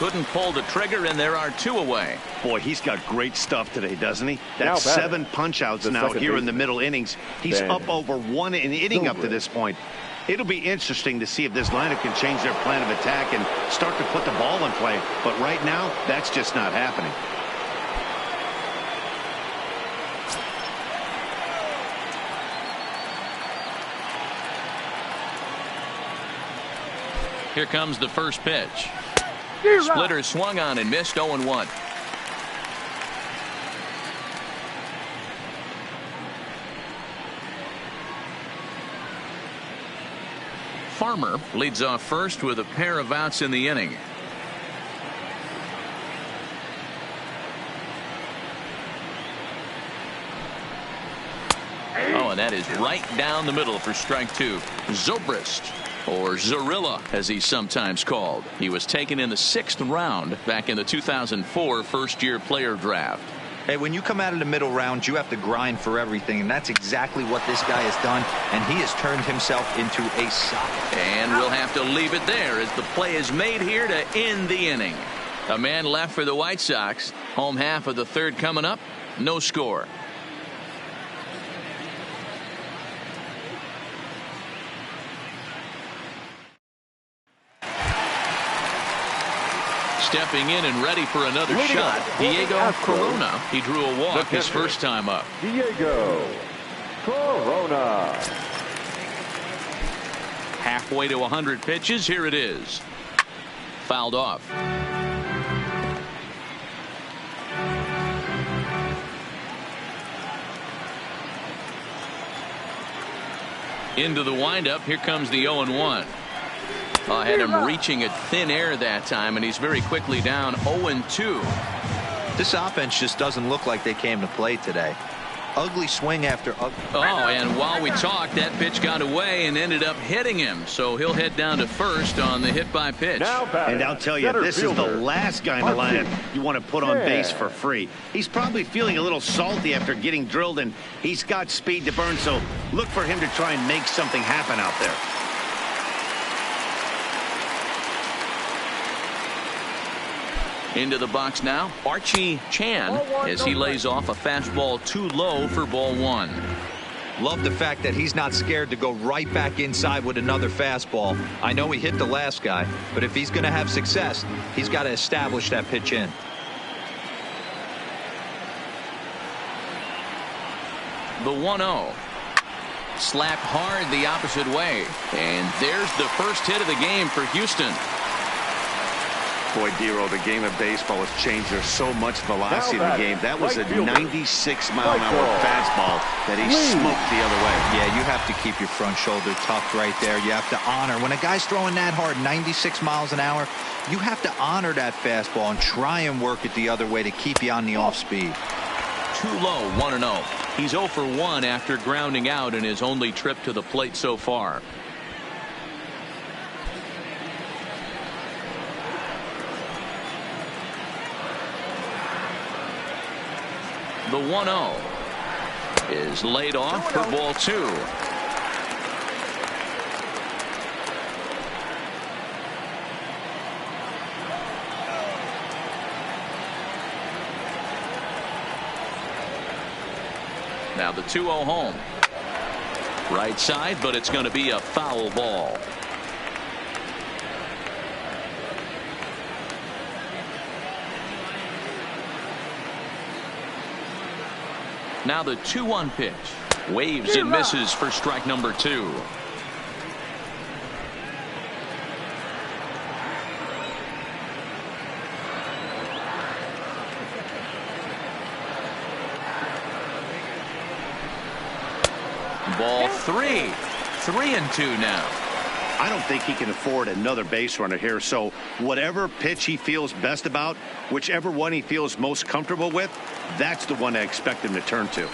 couldn't pull the trigger, and there are 2 away. Boy, he's got great stuff today, doesn't he? That's 7 punch-outs now here in the middle innings. He's up over 1 an inning up to this point. It'll be interesting to see if this lineup can change their plan of attack and start to put the ball in play. But right now, that's just not happening. Here comes the first pitch. Splitter swung on and missed. 0-1. Farmer leads off first with a pair of outs in the inning. Oh, and that is right down the middle for strike 2. Zobrist, or Zorilla as he's sometimes called. He was taken in the 6th round back in the 2004 first-year player draft. Hey, when you come out of the middle round, you have to grind for everything, and that's exactly what this guy has done, and he has turned himself into a Sox. And we'll have to leave it there as the play is made here to end the inning. A man left for the White Sox. Home half of the 3rd coming up. No score. Stepping in and ready for another shot, Diego Corona. He drew a walk his first time up. Diego Corona. Halfway to 100 pitches. Here it is. Fouled off. Into the windup. Here comes the 0-1. Had him reaching at thin air that time, and he's very quickly down 0-2. This offense just doesn't look like they came to play today. Ugly swing after ugly. Oh, and while we talked, that pitch got away and ended up hitting him. So he'll head down to first on the hit by pitch. And I'll tell you, this is the last guy in the lineup you want to put on base for free. He's probably feeling a little salty after getting drilled, and he's got speed to burn. So look for him to try and make something happen out there. Into the box now, Archie Chan, as he lays off a fastball too low for ball 1. Love the fact that he's not scared to go right back inside with another fastball. I know he hit the last guy, but if he's going to have success, he's got to establish that pitch in. The 1-0. Slapped hard the opposite way. And there's the first hit of the game for Houston. Boy, Dero, the game of baseball has changed. There's so much velocity in the game. That was a 96-mile-an-hour fastball that he smoked the other way. Yeah, you have to keep your front shoulder tucked right there. You have to honor. When a guy's throwing that hard, 96 miles an hour, you have to honor that fastball and try and work it the other way to keep you on the off speed. Too low, 1-0. He's 0 for 1 after grounding out in his only trip to the plate so far. The 1-0 is laid off for ball 2. Now the 2-0 home. Right side, but it's going to be a foul ball. Now the 2-1 pitch. Waves and misses for strike number 2. Ball 3. 3-2 now. I don't think he can afford another base runner here. So whatever pitch he feels best about, whichever one he feels most comfortable with, that's the one I expect him to turn to.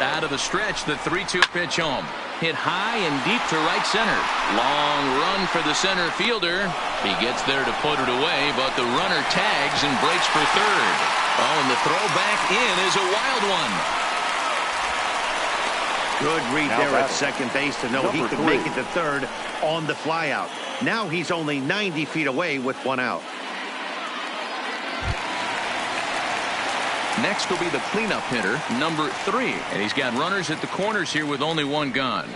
Out of the stretch, the 3-2 pitch home. Hit high and deep to right center. Long run for the center fielder. He gets there to put it away, but the runner tags and breaks for third. Oh, and the throw back in is a wild one. Good read Now there at batting. second base to know he Number could 3. make it to third on the flyout. Now he's only 90 feet away with one out. Next will be the cleanup hitter, number 3. And he's got runners at the corners here with only one gone.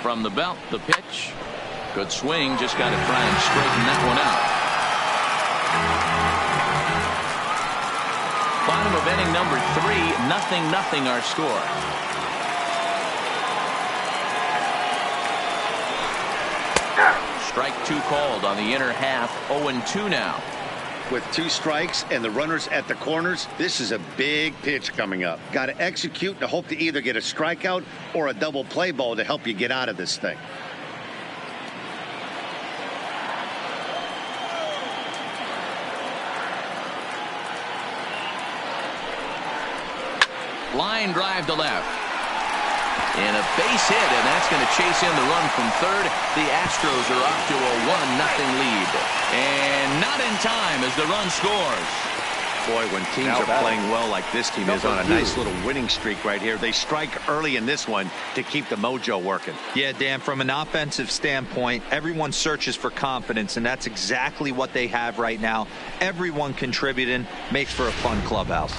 From the belt, the pitch. Good swing. Just got to try and straighten that one out. Bottom of inning number 3. 0-0 our score. Strike 2 called on the inner half. 0-2 now. With 2 strikes and the runners at the corners, this is a big pitch coming up. Got to execute and hope to either get a strikeout or a double play ball to help you get out of this thing. Line drive to left. And a base hit, and that's going to chase in the run from third. The Astros are off to a 1-0 lead. And not in time as the run scores. Boy, when teams Now are batting. playing well like this team is Number on a 2. nice little winning streak right here, they strike early in this one to keep the mojo working. Yeah, Dan, from an offensive standpoint, everyone searches for confidence, and that's exactly what they have right now. Everyone contributing makes for a fun clubhouse.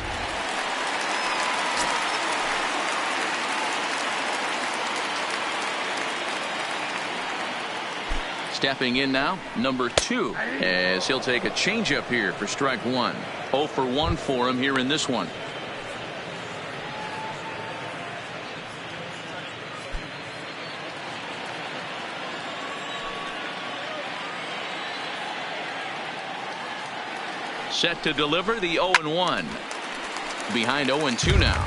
Stepping in now, number 2, as he'll take a changeup here for strike 1. 0 for 1 for him here in this one. Set to deliver the 0-1. Behind 0-2 now.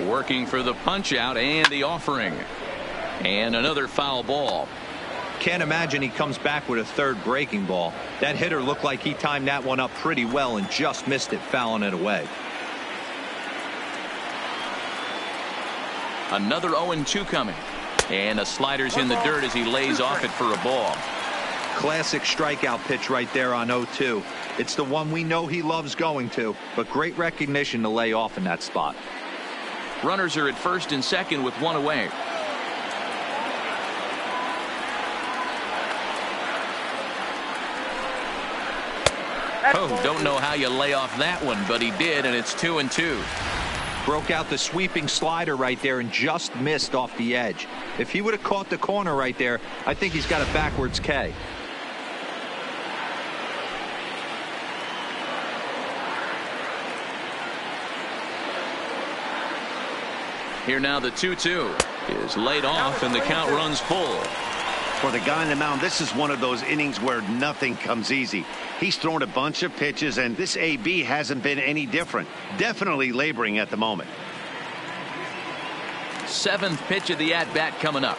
Working for the punch out and the offering. And another foul ball. Can't imagine he comes back with a third breaking ball. That hitter looked like he timed that one up pretty well and just missed it, fouling it away. Another 0-2 coming. And a slider's in the dirt as he lays off it for a ball. Classic strikeout pitch right there on 0-2. It's the one we know he loves going to, but great recognition to lay off in that spot. Runners are at first and second with one away. Oh, don't know how you lay off that one, but he did, and it's 2-2. Broke out the sweeping slider right there and just missed off the edge. If he would have caught the corner right there, I think he's got a backwards K. Here now the 2-2 is laid off and the count runs full. For the guy on the mound, this is one of those innings where nothing comes easy. He's thrown a bunch of pitches, and this AB hasn't been any different. Definitely laboring at the moment. 7th pitch of the at-bat coming up.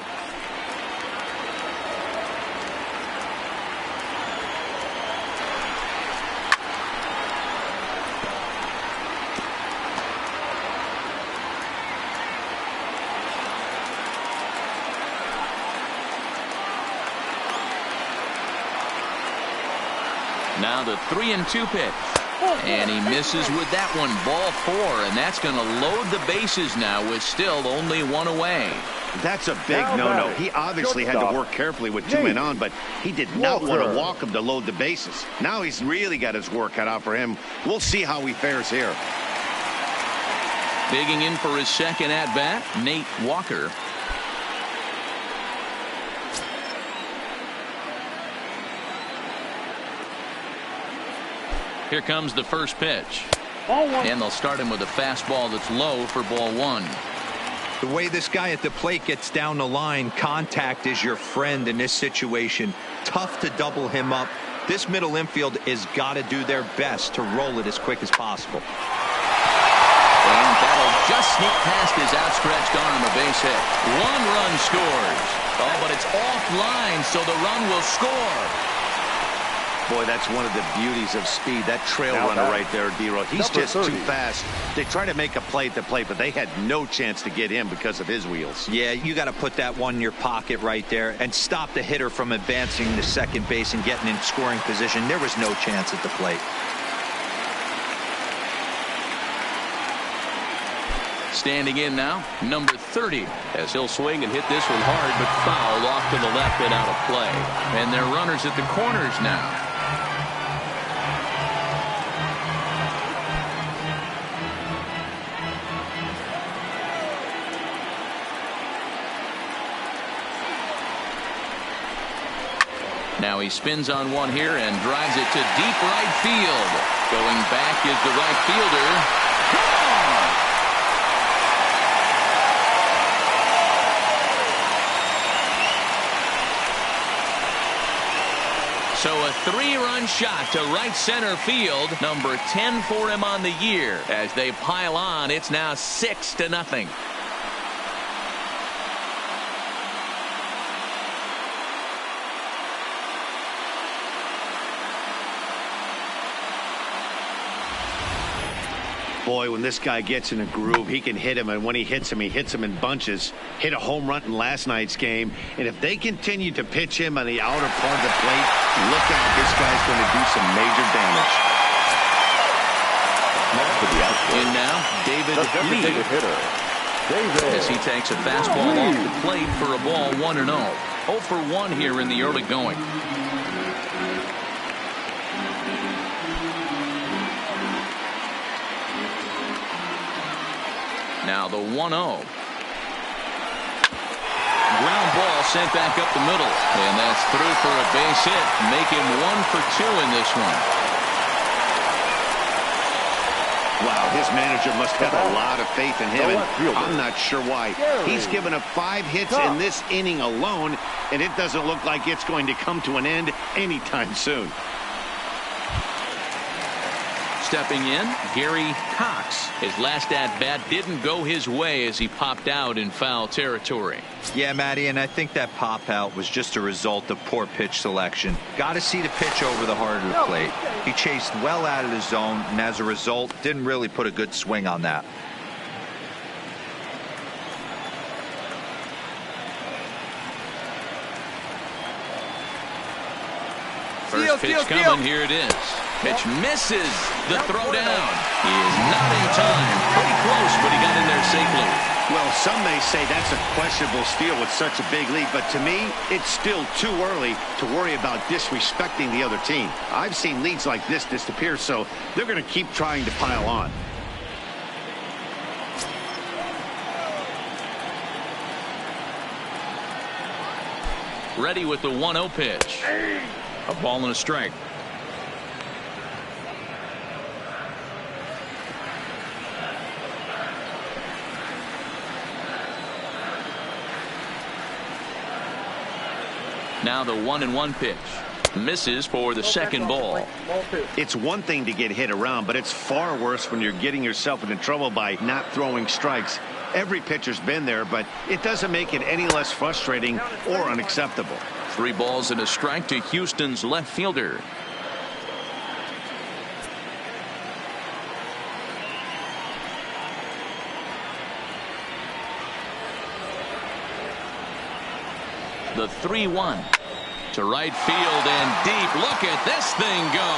Now the 3-2 pitch. And he misses with that one. Ball 4, and that's going to load the bases now with still only one away. That's a big no-no. He obviously had to work carefully with 2 men on, but he did not want to walk him to load the bases. Now he's really got his work cut out for him. We'll see how he fares here. Digging in for his second at-bat, Nate Walker. Here comes the first pitch. And they'll start him with a fastball that's low for ball 1. The way this guy at the plate gets down the line, contact is your friend in this situation. Tough to double him up. This middle infield has got to do their best to roll it as quick as possible. And that'll just sneak past his outstretched arm, a base hit. 1 run scores. Oh, but it's offline, so the run will score. Boy, that's one of the beauties of speed. That trail runner right there, D-Row. He's just too fast. They try to make a play at the plate, but they had no chance to get him because of his wheels. Yeah, you got to put that one in your pocket right there and stop the hitter from advancing to second base and getting in scoring position. There was no chance at the plate. Standing in now, number 30, as he'll swing and hit this one hard, but foul off to the left and out of play. And they're runners at the corners now. Now he spins on one here and drives it to deep right field. Going back is the right fielder. Gone! So a 3-run shot to right center field. Number 10 for him on the year. As they pile on, it's now 6-0. Boy, when this guy gets in a groove, he can hit him, and when he hits him in bunches. Hit a home run in last night's game, and if they continue to pitch him on the outer part of the plate, look out, this guy's going to do some major damage. In now, David Lee. As he takes a fastball off the plate for a ball 1-0. 0 for 1 here in the early going. Now the 1-0. Ground ball sent back up the middle. And that's through for a base hit. Make him 1 for 2 in this one. Wow, his manager must have a lot of faith in him, and I'm not sure why. He's given up 5 hits in this inning alone, and it doesn't look like it's going to come to an end anytime soon. Stepping in, Gary Cox. His last at-bat didn't go his way as he popped out in foul territory. Yeah, Matty, and I think that pop-out was just a result of poor pitch selection. Got to see the pitch over the heart of the plate. He chased well out of the zone, and as a result, didn't really put a good swing on that. First pitch coming, here it is. Pitch misses the throw down. He is not in time. Pretty close, but he got in there safely. Well, some may say that's a questionable steal with such a big lead, but to me, it's still too early to worry about disrespecting the other team. I've seen leads like this disappear, so they're going to keep trying to pile on. Ready with the 1-0 pitch. A ball and a strike. Now the 1-1 pitch. Misses for the second ball. It's one thing to get hit around, but it's far worse when you're getting yourself into trouble by not throwing strikes. Every pitcher's been there, but it doesn't make it any less frustrating or unacceptable. 3 balls and a strike to Houston's left fielder. The 3-1 to right field and deep. Look at this thing go.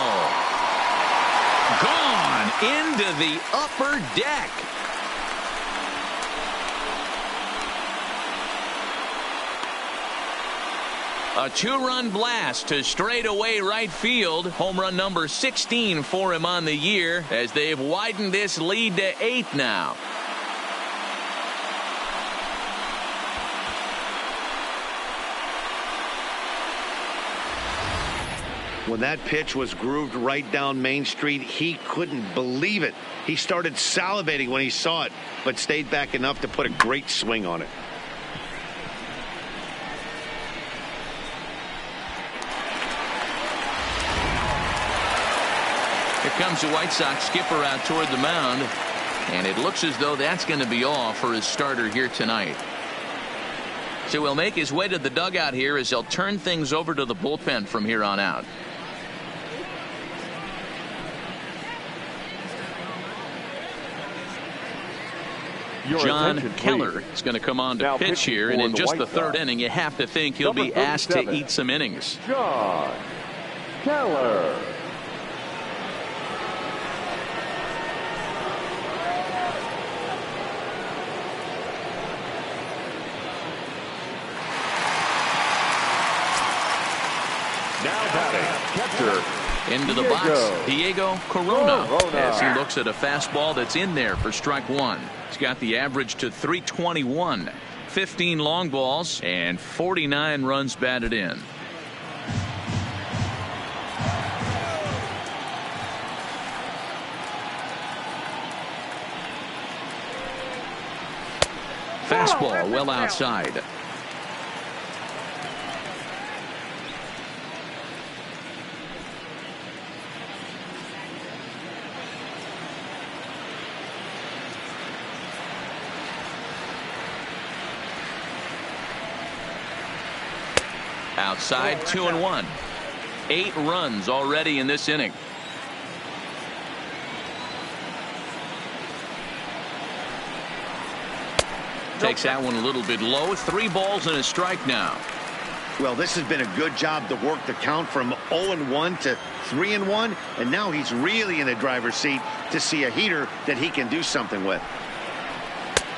Gone into the upper deck. A 2-run blast to straightaway right field. Home run number 16 for him on the year as they've widened this lead to 8 now. When that pitch was grooved right down Main Street, he couldn't believe it. He started salivating when he saw it, but stayed back enough to put a great swing on it. Here comes the White Sox skipper out toward the mound, and it looks as though that's going to be all for his starter here tonight. So he'll make his way to the dugout here as they'll turn things over to the bullpen from here on out. John Keller is going to come on to pitch here, and in just the third inning, you have to think he'll be asked to eat some innings. John Keller. Now batting, catcher. Into the box, Diego Corona, as he looks at a fastball that's in there for strike one. He's got the average to 321, 15 long balls, and 49 runs batted in. Fastball well outside. Outside, 2-1. 8 runs already in this inning. Takes that one a little bit low. 3 balls and a strike now. Well, this has been a good job to work the count from 0-1 to 3-1, and now he's really in the driver's seat to see a heater that he can do something with.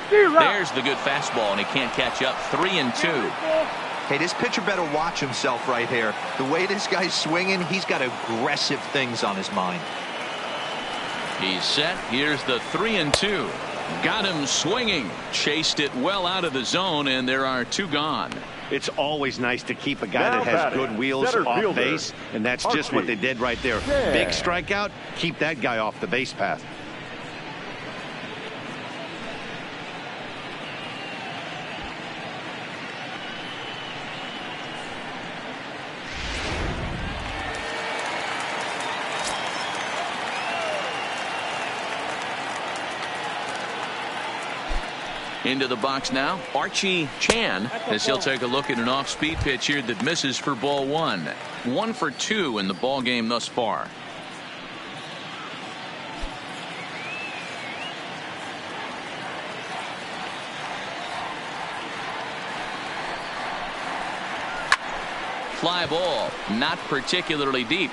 There's the good fastball, and he can't catch up. 3-2. Hey, this pitcher better watch himself right here. The way this guy's swinging, he's got aggressive things on his mind. He's set. Here's the 3-2. Got him swinging. Chased it well out of the zone, and there are 2 gone. It's always nice to keep a guy that has good wheels off base, and that's just what they did right there. Big strikeout. Keep that guy off the base path. Into the box now, Archie Chan, as he'll take a look at an off-speed pitch here that misses for ball 1. 1 for 2 in the ball game thus far. Fly ball, not particularly deep.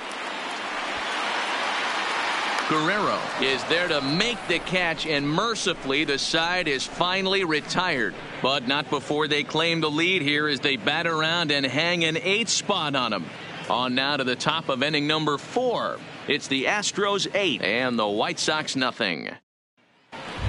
Guerrero is there to make the catch, and mercifully the side is finally retired. But not before they claim the lead here as they bat around and hang an 8th spot on them. On now to the top of inning number 4. It's the Astros 8 and the White Sox nothing.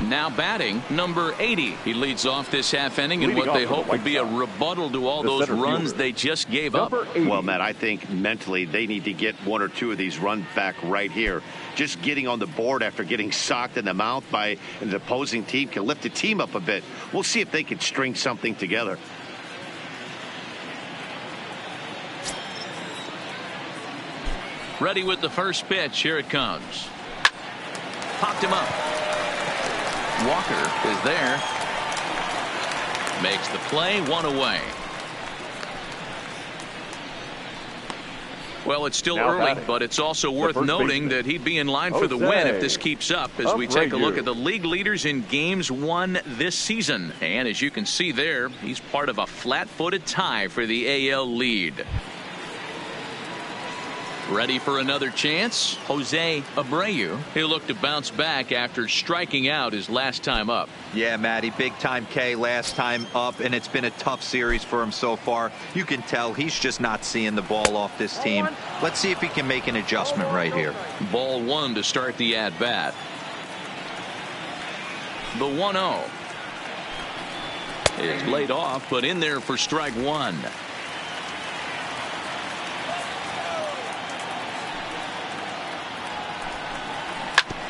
Now batting number 80. He leads off this half inning in what they hope will be a rebuttal to all those runs they just gave up. Well, Matt, I think mentally they need to get 1 or 2 of these runs back right here. Just getting on the board after getting socked in the mouth by an opposing team can lift the team up a bit. We'll see if they can string something together. Ready with the first pitch. Here it comes. Popped him up. Walker is there. Makes the play. 1 away. Well, it's still early, but it's also worth noting that he'd be in line for the win if this keeps up as we take a look at the league leaders in games won this season. And as you can see there, he's part of a flat-footed tie for the AL lead. Ready for another chance? Jose Abreu. He'll look to bounce back after striking out his last time up. Yeah, Matty, big time K last time up, and it's been a tough series for him so far. You can tell he's just not seeing the ball off this team. Let's see if he can make an adjustment right here. Ball 1 to start the at-bat. The 1-0 is laid off, but in there for strike 1.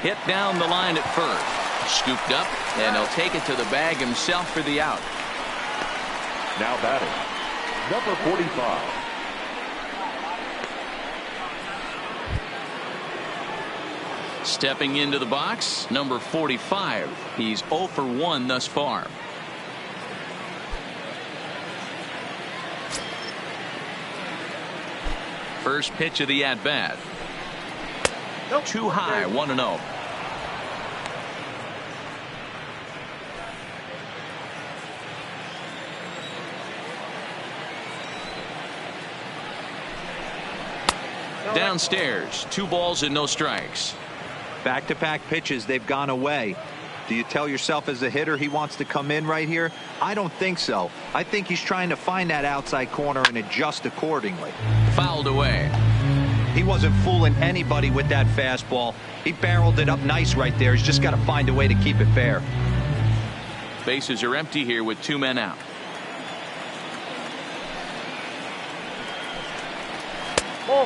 Hit down the line at first. Scooped up, and he'll take it to the bag himself for the out. Now batting, number 45. Stepping into the box, number 45. He's 0 for 1 thus far. First pitch of the at-bat. Too high, 1-0. downstairs. 2 balls and no strikes. Back-to-back pitches, they've gone away. Do you tell yourself as a hitter he wants to come in right here? I don't think so. I think he's trying to find that outside corner and adjust accordingly. Fouled away. He wasn't fooling anybody with that fastball. He barreled it up nice right there. He's just got to find a way to keep it fair. Bases are empty here with 2 men out.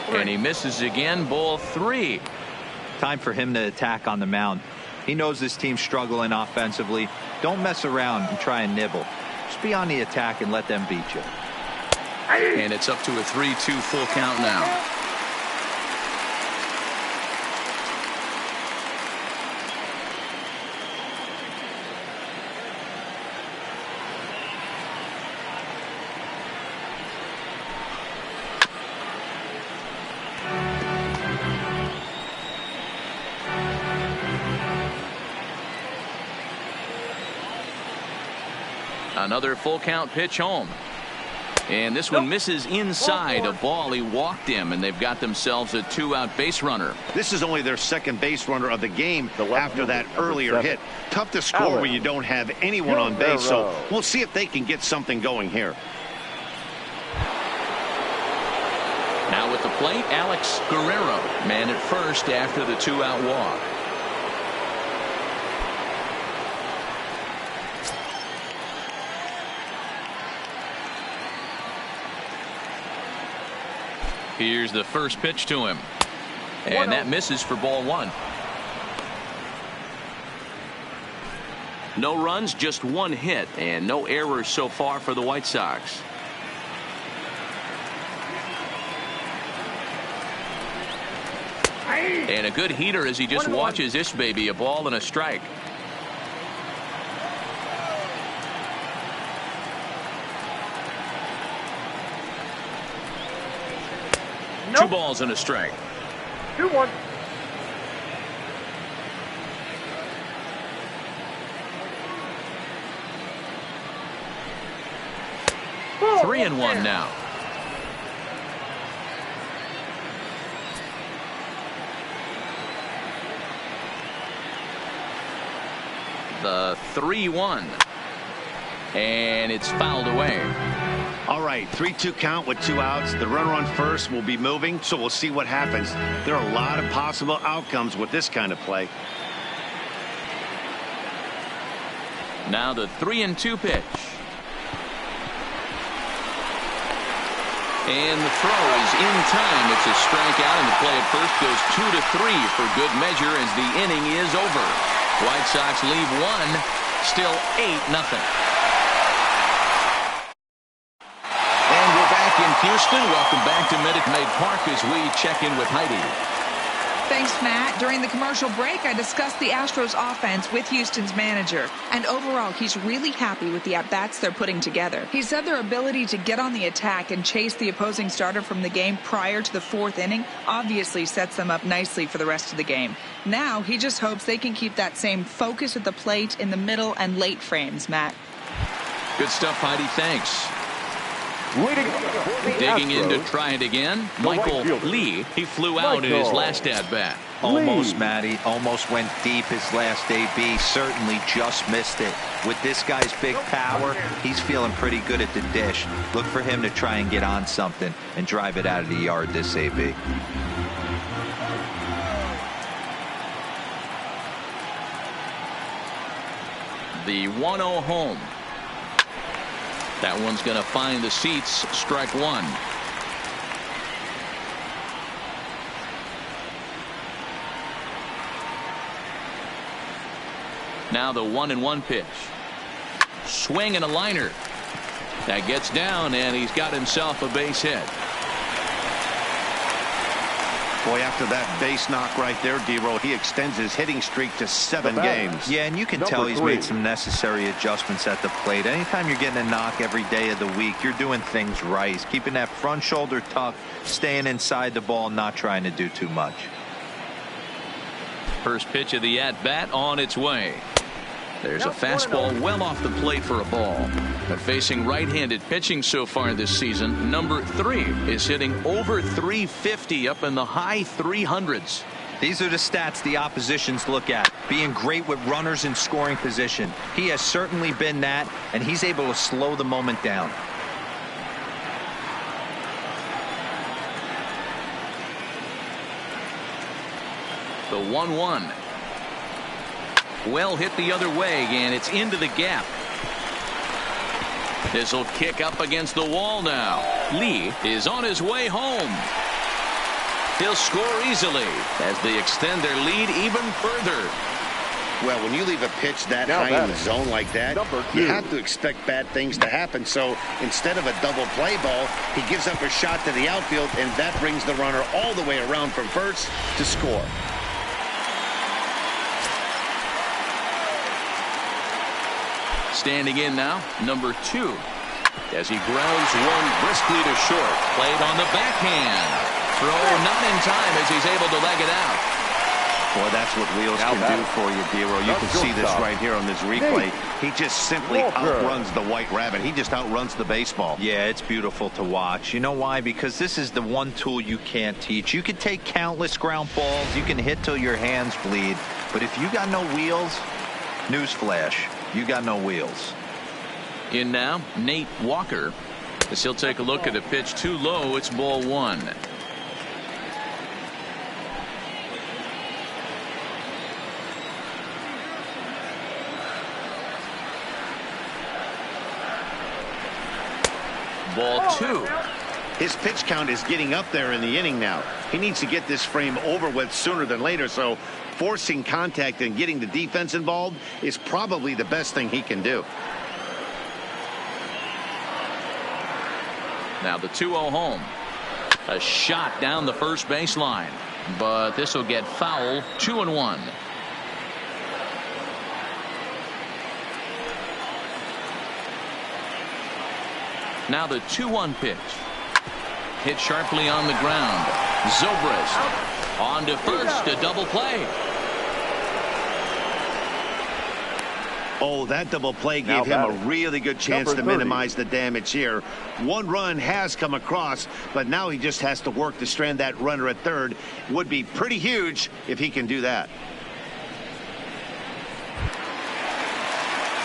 And he misses again. Ball 3. Time for him to attack on the mound. He knows this team's struggling offensively. Don't mess around and try and nibble. Just be on the attack and let them beat you. And it's up to a 3-2 full count now. Another full count pitch home. And this one misses inside. A ball. He walked him, and they've got themselves a 2-out base runner. This is only their second base runner of the game after that earlier hit. Tough to score when you don't have anyone on base, so we'll see if they can get something going here. Now with the plate, Alex Guerrero, man at first after the 2-out walk. Here's the first pitch to him. And that misses for ball 1. No runs, just 1 hit, and no errors so far for the White Sox. And a good heater as he just watches this baby. A ball and a strike. Nope. 2 balls and a strike. 2-1. Oh, 3-1 now. The 3-1. And it's fouled away. All right, 3-2 count with 2 outs. The runner on first will be moving, so we'll see what happens. There are a lot of possible outcomes with this kind of play. Now the 3-2 pitch. And the throw is in time. It's a strikeout, and the play at first goes 2-3 for good measure as the inning is over. White Sox leave 1, still 8-0. In Houston, welcome back to Minute Maid Park as we check in with Heidi. Thanks, Matt. During the commercial break, I discussed the Astros offense with Houston's manager. And overall, he's really happy with the at-bats they're putting together. He said their ability to get on the attack and chase the opposing starter from the game prior to the 4th inning obviously sets them up nicely for the rest of the game. Now, he just hopes they can keep that same focus at the plate in the middle and late frames, Matt. Good stuff, Heidi. Thanks. Digging in to try it again, Michael Lee. He flew out in his last at-bat. Almost, Matty. Almost went deep his last AB. Certainly just missed it. With this guy's big power, he's feeling pretty good at the dish. Look for him to try and get on something and drive it out of the yard this AB. The 1-0 home. That one's going to find the seats. Strike 1. Now the 1-1 pitch. Swing and a liner. That gets down, and he's got himself a base hit. Boy, after that base knock right there, D-Roll, he extends his hitting streak to 7 games. Yeah, and you can tell he's made some necessary adjustments at the plate. Anytime you're getting a knock every day of the week, you're doing things right. He's keeping that front shoulder tucked, staying inside the ball, not trying to do too much. First pitch of the at-bat on its way. There's a fastball well off the plate for a ball. But facing right-handed pitching so far this season, number 3 is hitting over 350 up in the high 300s. These are the stats the oppositions look at. Being great with runners in scoring position. He has certainly been that, and he's able to slow the moment down. The 1-1. Well hit the other way, and it's into the gap. This will kick up against the wall now. Lee is on his way home. He'll score easily as they extend their lead even further. Well, when you leave a pitch that high in the zone like that, you have to expect bad things to happen. So instead of a double play ball, he gives up a shot to the outfield, and that brings the runner all the way around from first to score. Standing in now, number 2. As he grounds one briskly to short. Played on the backhand. Throw not in time as he's able to leg it out. Boy, that's what wheels can do for you, Dero. You can see this right here on this replay. He just simply outruns the white rabbit. He just outruns the baseball. Yeah, it's beautiful to watch. You know why? Because this is the one tool you can't teach. You can take countless ground balls. You can hit till your hands bleed. But if you got no wheels, newsflash, you got no wheels. In now, Nate Walker. As he'll take a look at a pitch too low, it's ball 1. Ball 2. His pitch count is getting up there in the inning now. He needs to get this frame over with sooner than later, so forcing contact and getting the defense involved is probably the best thing he can do. Now the 2-0 home. A shot down the first baseline, but this will get foul. 2-1. Now the 2-1 pitch. Hit sharply on the ground. Zobrist on to first, a double play. Oh, that double play gave him a really good chance to minimize the damage here. One run has come across, but now he just has to work to strand that runner at third. Would be pretty huge if he can do that.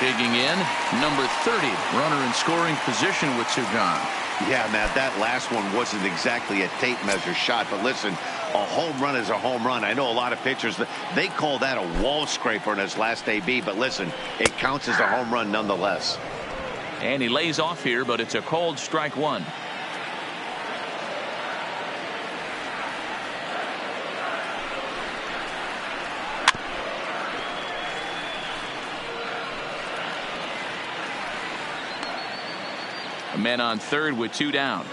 Digging in, number 30, runner in scoring position with 2 gone. Yeah, Matt, that last one wasn't exactly a tape measure shot, but listen, a home run is a home run. I know a lot of pitchers, they call that a wall scraper in his last AB, but listen, it counts as a home run nonetheless. And he lays off here, but it's a cold strike 1. A man on third with 2 down.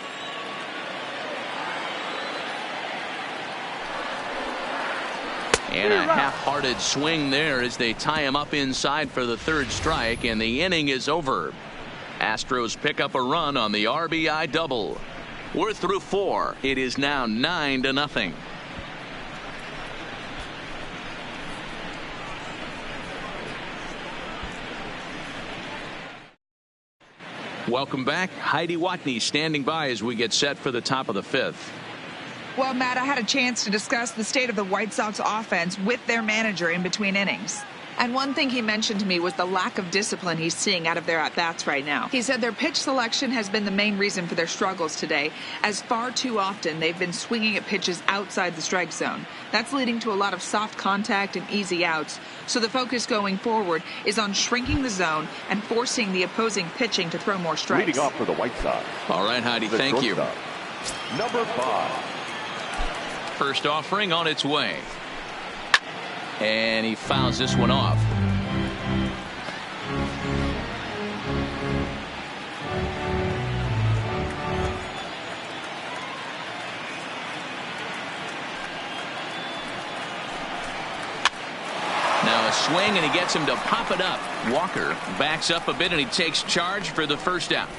And a half-hearted swing there as they tie him up inside for the 3rd strike, and the inning is over. Astros pick up a run on the RBI double. We're through 4. It is now 9-0. Welcome back. Heidi Watney standing by as we get set for the top of the 5th. Well, Matt, I had a chance to discuss the state of the White Sox offense with their manager in between innings. And one thing he mentioned to me was the lack of discipline he's seeing out of their at-bats right now. He said their pitch selection has been the main reason for their struggles today, as far too often they've been swinging at pitches outside the strike zone. That's leading to a lot of soft contact and easy outs. So the focus going forward is on shrinking the zone and forcing the opposing pitching to throw more strikes. Leading off for the White Sox. All right, Heidi, thank you. Number 5. First offering on its way. And he fouls this one off. Now a swing, and he gets him to pop it up. Walker backs up a bit, and he takes charge for the first out.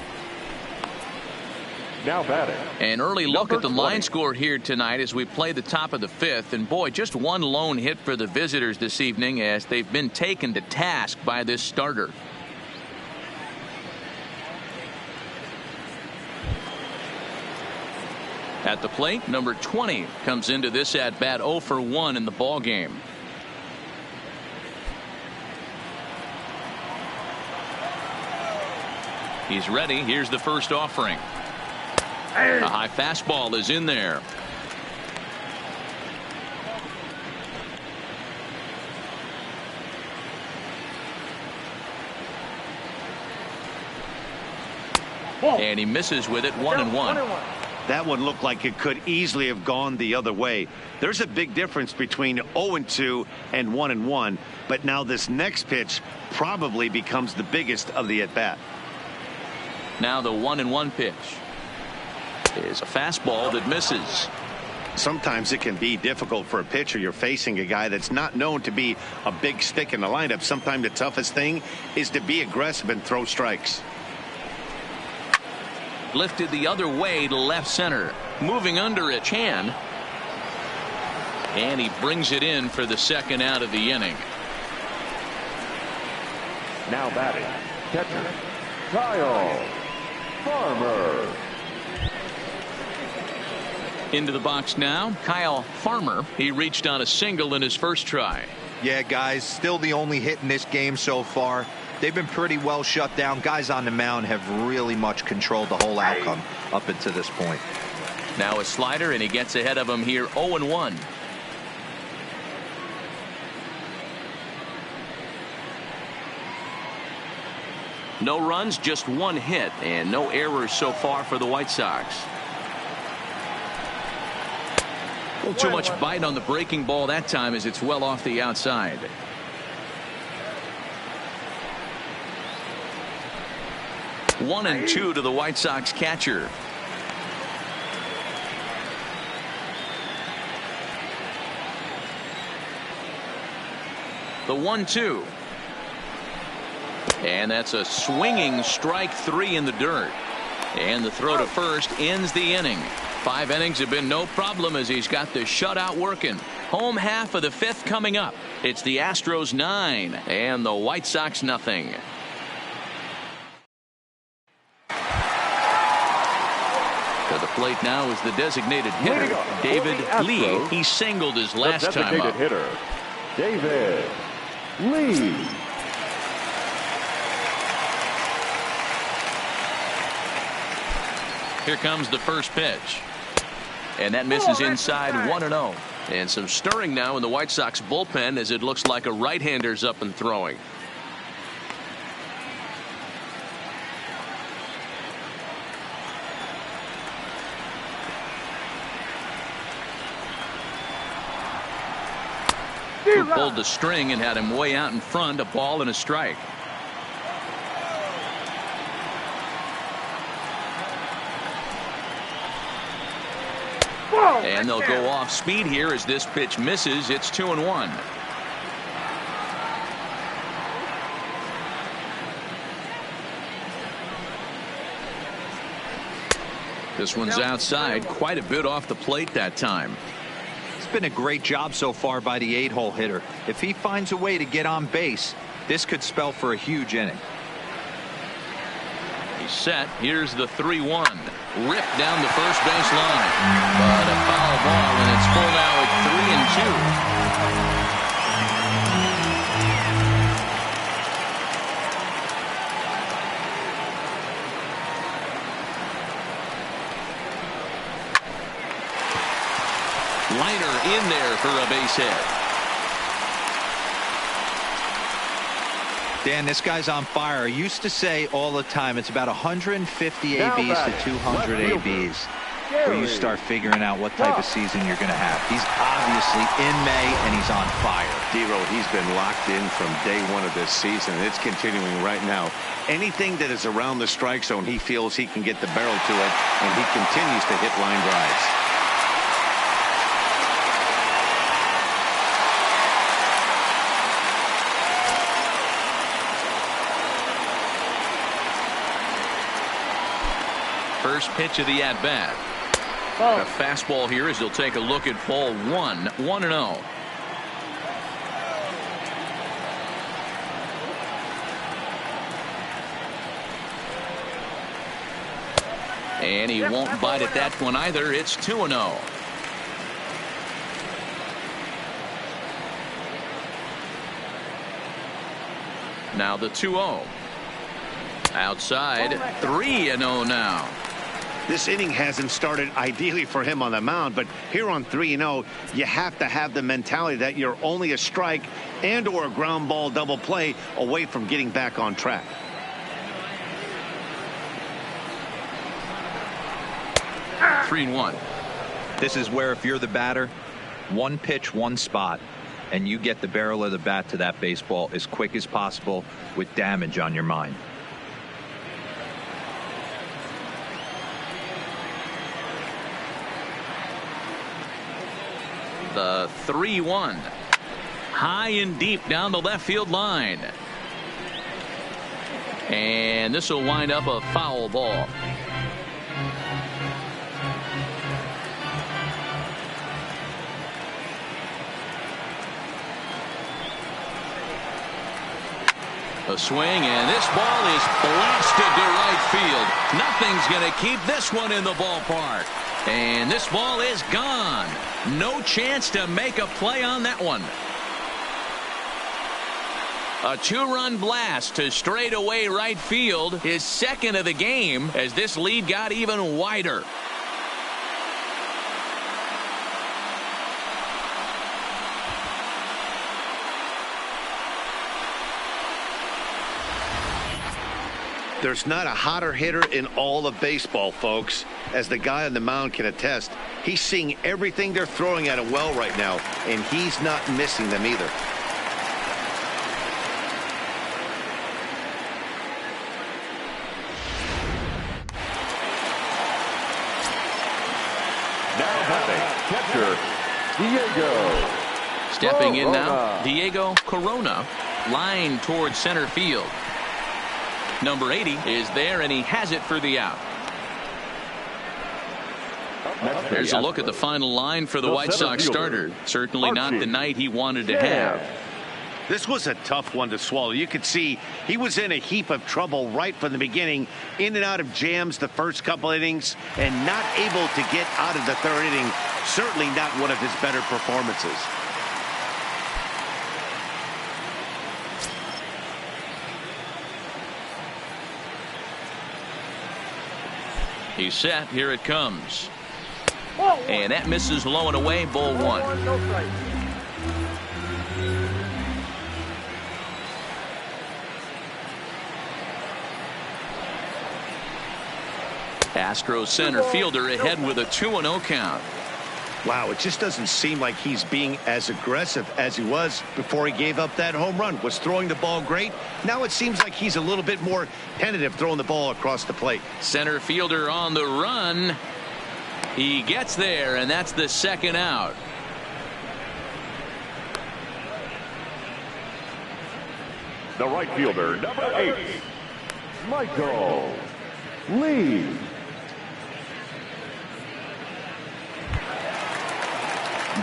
Now batting. An early look Number at the 20. line score here tonight as we play the top of the fifth. And boy, just one lone hit for the visitors this evening as they've been taken to task by this starter. At the plate, number 20 comes into this at bat 0 for 1 in the ball game. He's ready. Here's the first offering. A high fastball is in there. And he misses with it. 1-1. That one looked like it could easily have gone the other way. There's a big difference between 0-2 and 1-1. But now this next pitch probably becomes the biggest of the at-bat. Now the 1-1 pitch is a fastball that misses. Sometimes it can be difficult for a pitcher. You're facing a guy that's not known to be a big stick in the lineup. Sometimes the toughest thing is to be aggressive and throw strikes. Lifted the other way to left center. Moving under it, Chan. And he brings it in for the second out of the inning. Now batting. Catcher, Kyle Farmer. Into the box now, Kyle Farmer. He reached on a single in his first try. Yeah, guys, still the only hit in this game so far. They've been pretty well shut down. Guys on the mound have really much controlled the whole outcome up until this point. Now a slider, and he gets ahead of him here. 0-1. No runs, just one hit, and no errors so far for the White Sox. A little too much bite on the breaking ball that time as it's well off the outside. 1-2 to the White Sox catcher. The 1-2. And that's a swinging strike 3 in the dirt. And the throw to first ends the inning. 5 innings have been no problem as he's got the shutout working. Home half of the fifth coming up. It's the Astros 9 and the White Sox nothing. To the plate now is the designated hitter, David Lee. He singled his last time up. Hitter, David Lee. Here comes the first pitch. And that misses inside 1-0. And some stirring now in the White Sox bullpen as it looks like a right-hander's up and throwing. Who pulled the string and had him way out in front. A ball and a strike. And they'll go off speed here as this pitch misses. It's 2-1. This one's outside, quite a bit off the plate that time. It's been a great job so far by the 8-hole hitter. If he finds a way to get on base, this could spell for a huge inning. He's set. Here's the 3-1. Ripped down the first base line. But a foul ball, and it's full now at 3-2. Liner in there for a base hit. Dan, this guy's on fire. I used to say all the time it's about 150 ABs to 200 ABs where you start figuring out what type of season you're going to have. He's obviously in May, and he's on fire. D-Row, he's been locked in from day one of this season. It's continuing right now. Anything that is around the strike zone, he feels he can get the barrel to it, and he continues to hit line drives. first pitch of the at-bat. A fastball here as he'll take a look at ball 1, 1-0. And he won't bite at that one either. It's 2-0. Now the 2-0. Outside, 3-0 now. This inning hasn't started ideally for him on the mound, but here on 3-0, you have to have the mentality that you're only a strike and or a ground ball double play away from getting back on track. Three and one. This is where if you're the batter, one pitch, one spot, and you get the barrel of the bat to that baseball as quick as possible with damage on your mind. The 3-1. High and deep down the left field line. And this will wind up a foul ball. A swing, and this ball is blasted to right field. Nothing's going to keep this one in the ballpark. And this ball is gone. No chance to make a play on that one. A two-run blast to straightaway right field, his second of the game, as this lead got even wider. There's not a hotter hitter in all of baseball, folks. As the guy on the mound can attest, he's seeing everything they're throwing at him well right now, and he's not missing them either. Now batting, catcher, Diego. Stepping in now, Diego Corona, line towards center field. Number 80 is there, and he has it for the out. There's a look at the final line for the White Sox starter. Certainly not the night he wanted to have. This was a tough one to swallow. You could see he was in a heap of trouble right from the beginning, in and out of jams the first couple innings, and not able to get out of the third inning. Certainly not one of his better performances. He's set. Here it comes. And that misses low and away. Ball one. Astros center fielder ahead with a 2-0 count. Wow, it just doesn't seem like he's being as aggressive as he was before he gave up that home run. Was throwing the ball great. Now it seems like he's a little bit more tentative throwing the ball across the plate. Center fielder on the run. He gets there, and that's the second out. The right fielder, number 8, Michael Lee.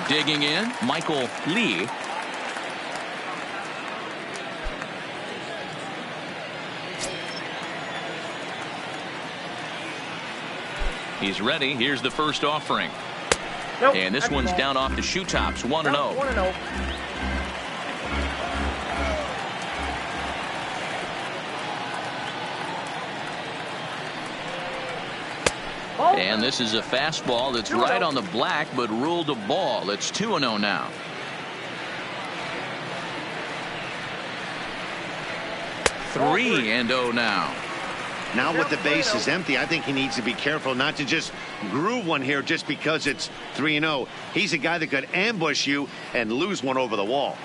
Digging in, Michael Lee. He's ready. Here's the first offering. Nope, and this one's down off the shoe tops. 1-0. 1-0. And this is a fastball that's right on the black, but ruled a ball. It's 2-0 now. Three and 0 now. Now with the base is empty, I think he needs to be careful not to just groove one here just because it's 3-0. He's a guy that could ambush you and lose one over the wall.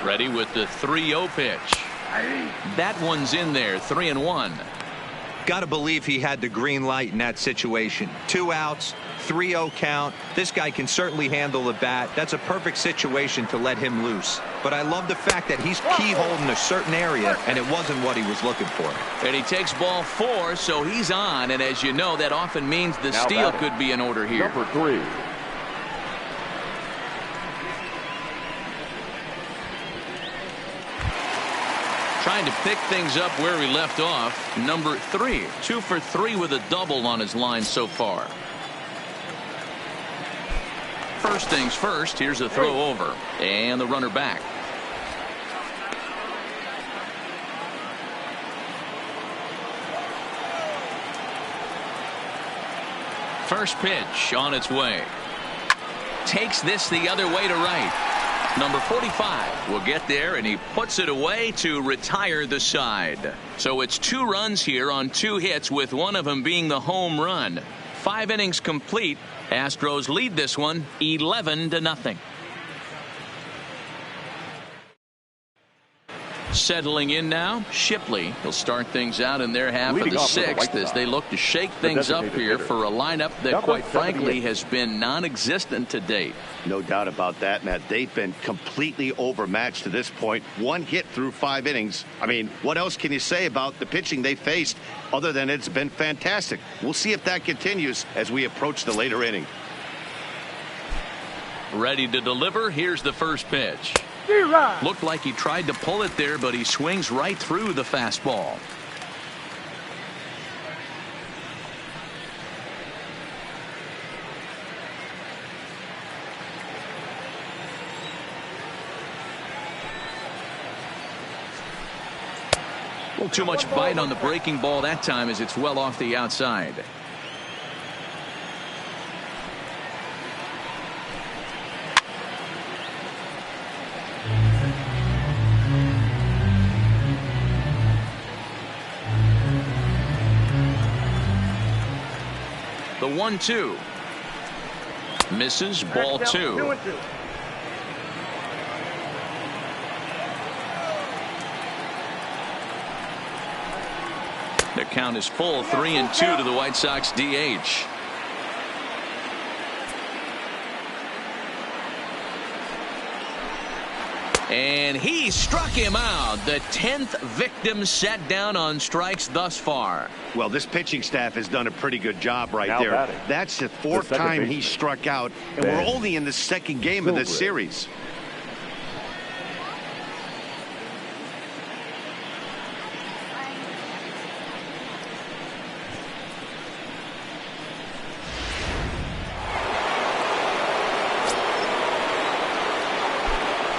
Ready with the 3-0 pitch. That one's in there. 3-1. Got to believe he had the green light in that situation. 2 outs, 3-0 count. This guy can certainly handle the bat. That's a perfect situation to let him loose. But I love the fact that he's keyholding a certain area, and it wasn't what he was looking for. And he takes ball 4, so he's on. And as you know, that often means the steal could be in order here. Number 3. Trying to pick things up where we left off. Number 3, 2 for 3 with a double on his line so far. First things first, here's a throw over and the runner back. First pitch on its way. Takes this the other way to right. Number 45 will get there, and he puts it away to retire the side. So it's 2 runs here on 2 hits, with one of them being the home run. 5 innings complete. Astros lead this one 11-0. Settling in now, Shipley. He'll start things out in their half of the 6th as they look to shake things up here for a lineup that, quite frankly, has been non-existent to date. No doubt about that, Matt. They've been completely overmatched to this point. 1 hit through 5 innings. I mean, what else can you say about the pitching they faced other than it's been fantastic? We'll see if that continues as we approach the later inning. Ready to deliver. Here's the first pitch. Looked like he tried to pull it there, but he swings right through the fastball. A little too much bite on the breaking ball that time as it's well off the outside. The 1-2 misses, ball 2. The count is full, 3-2 to the White Sox DH. And he struck him out. The 10th victim set down on strikes thus far. Well, this pitching staff has done a pretty good job right there. Batting. That's the 4th time he struck out, and we're only in the 2nd game of this series.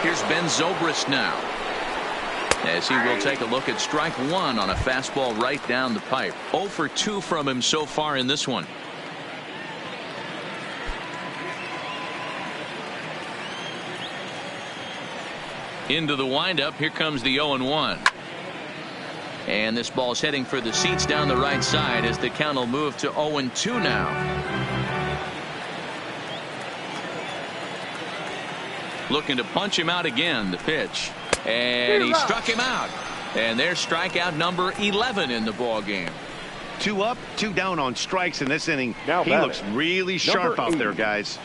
Here's Ben Zobrist now, as he will take a look at strike 1 on a fastball right down the pipe. 0 for 2 from him so far in this one. Into the windup. Here comes the 0-1. And this ball's heading for the seats down the right side as the count will move to 0-2 now. Looking to punch him out again. The pitch, and he struck him out, and there's strikeout number 11 in the ball game. 2 up, 2 down on strikes in this inning. Now he looks really sharp out there, guys.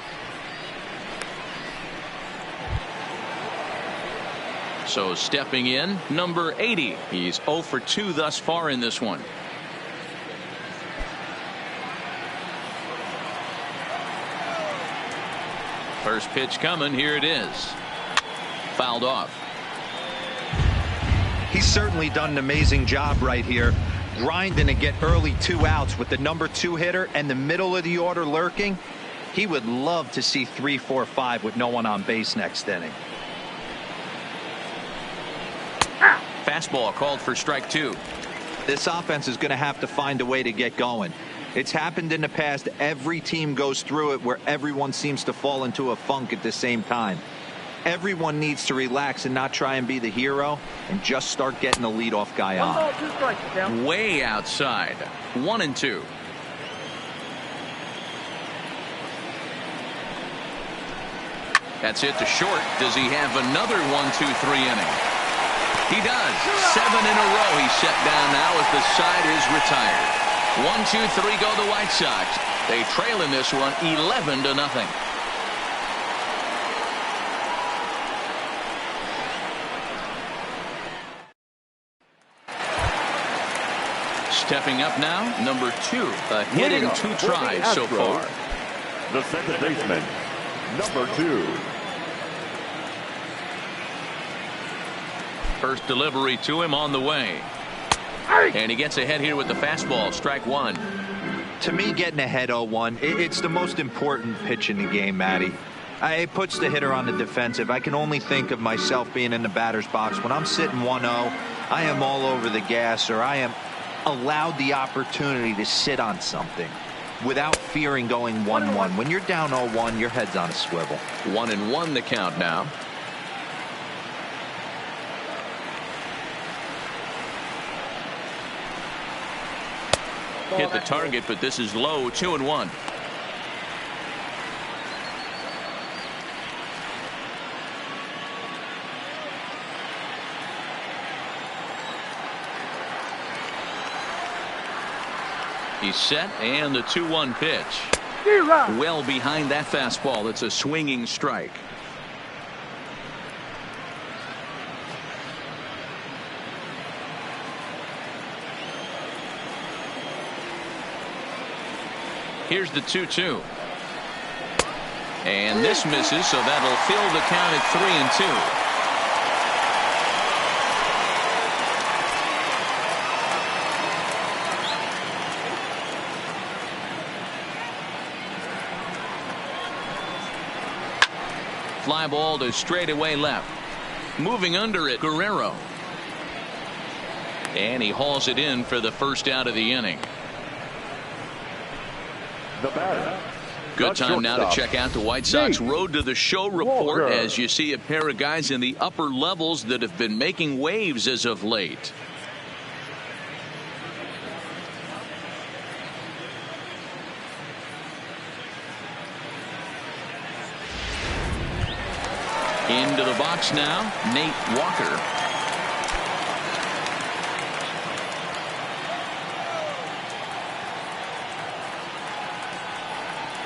So stepping in, number 80. He's 0 for 2 thus far in this one. First pitch coming. Here it is. Fouled off. He's certainly done an amazing job right here, grinding to get early 2 outs with the number 2 hitter and the middle of the order lurking. He would love to see 3, 4, 5 with no one on base next inning. Fastball called for strike 2. This offense is going to have to find a way to get going. It's happened in the past. Every team goes through it where everyone seems to fall into a funk at the same time. Everyone needs to relax and not try and be the hero and just start getting the leadoff guy on. Way outside. 1-2. That's it to short. Does he have another 1-2-3 inning? He does. 7 in a row he's set down now as the side is retired. 1-2-3 go the White Sox. They trail in this one 11-0. Stepping up now, number 2. A hit in 2 tries so far. The second baseman, number 2. First delivery to him on the way. And he gets ahead here with the fastball. Strike 1. To me, getting ahead 0-1, it's the most important pitch in the game, Matty. It puts the hitter on the defensive. I can only think of myself being in the batter's box. When I'm sitting 1-0, I am all over the gas, or I am allowed the opportunity to sit on something without fearing going 1-1. When you're down 0-1, your head's on a swivel. 1-1 the count now. Hit the target, but this is low. 2-1. He's set, and the 2-1 pitch. Well behind that fastball. It's a swinging strike. Here's the 2-2. And this misses, so that'll fill the count at 3-2. Fly ball to straightaway left. Moving under it, Guerrero. And he hauls it in for the first out of the inning. The batter. Good time now to check out the White Sox Road to the Show report as you see a pair of guys in the upper levels that have been making waves as of late. Into the box now, Nate Walker.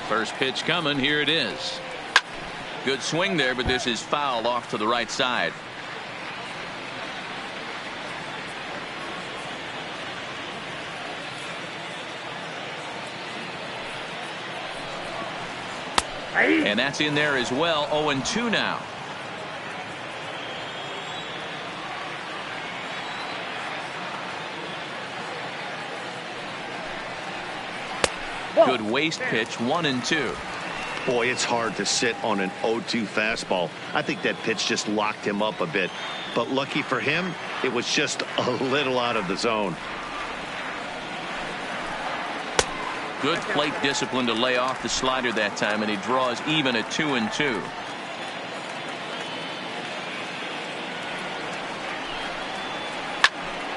First pitch coming. Here it is. Good swing there, but this is fouled off to the right side. And that's in there as well. 0-2 now. Good waist pitch. 1-2. Boy, it's hard to sit on an 0-2 fastball. I think that pitch just locked him up a bit. But lucky for him, it was just a little out of the zone. Good plate discipline to lay off the slider that time, and he draws even at 2-2.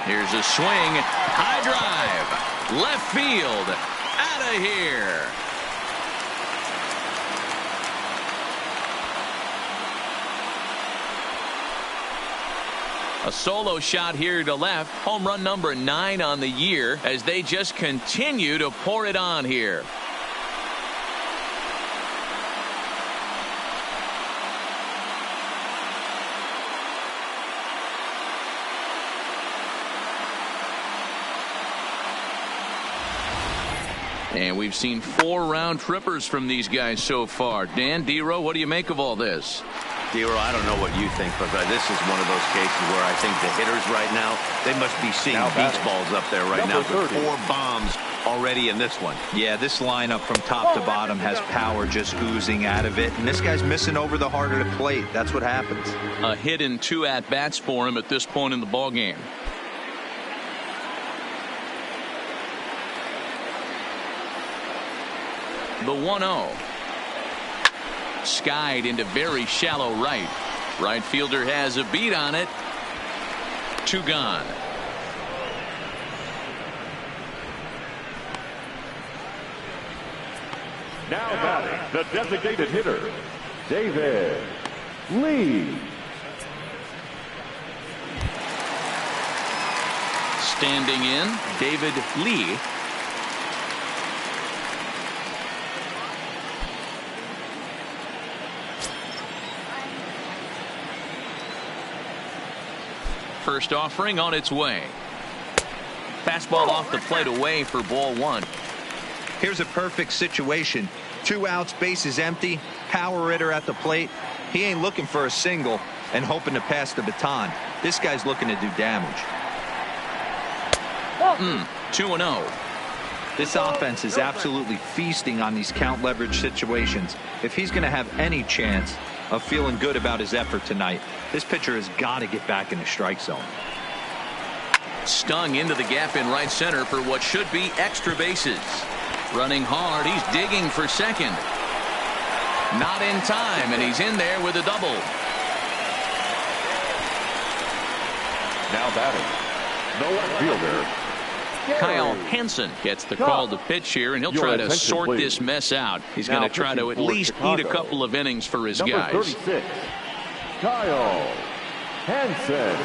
Here's a swing. High drive. Left field. Out of here. A solo shot here to left. Home run number 9 on the year as they just continue to pour it on here. And we've seen 4 round trippers from these guys so far. Dan, D-Row, what do you make of all this? D-Row, I don't know what you think, but this is one of those cases where I think the hitters right now, they must be seeing beach balls up there right now. 4 bombs already in this one. Yeah, this lineup from top to bottom has power just oozing out of it. And this guy's missing over the heart of the plate. That's what happens. A hit in 2 at-bats for him at this point in the ballgame. The 1-0. Skied into very shallow right. Right fielder has a beat on it. 2 gone. Now batting, the designated hitter, David Lee. Standing in, David Lee. First offering on its way. Fastball off the plate away for ball one. Here's a perfect situation. 2 outs, bases empty, power hitter at the plate. He ain't looking for a single and hoping to pass the baton. This guy's looking to do damage. 2-0. This offense is absolutely feasting on these count leverage situations. If he's going to have any chance of feeling good about his effort tonight, this pitcher has got to get back in the strike zone. Stung into the gap in right center for what should be extra bases. Running hard, he's digging for second. Not in time, and he's in there with a double. Now batting, the left fielder, Kyle Hansen gets the call to pitch here, and he'll try to sort this mess out. He's going to try to at least eat a couple of innings for his guys. Number 36, Kyle Hansen.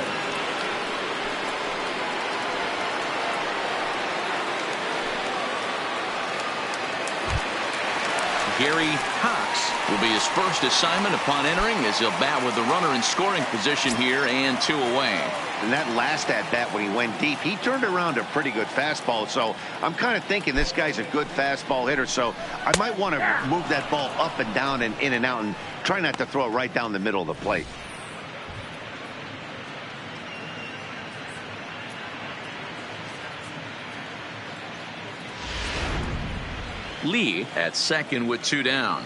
Gary Cox will be his first assignment upon entering, as he'll bat with the runner in scoring position here and 2 away. And that last at-bat when he went deep, he turned around a pretty good fastball. So I'm kind of thinking this guy's a good fastball hitter. So I might want to move that ball up and down and in and out and try not to throw it right down the middle of the plate. Lee at second with 2 down.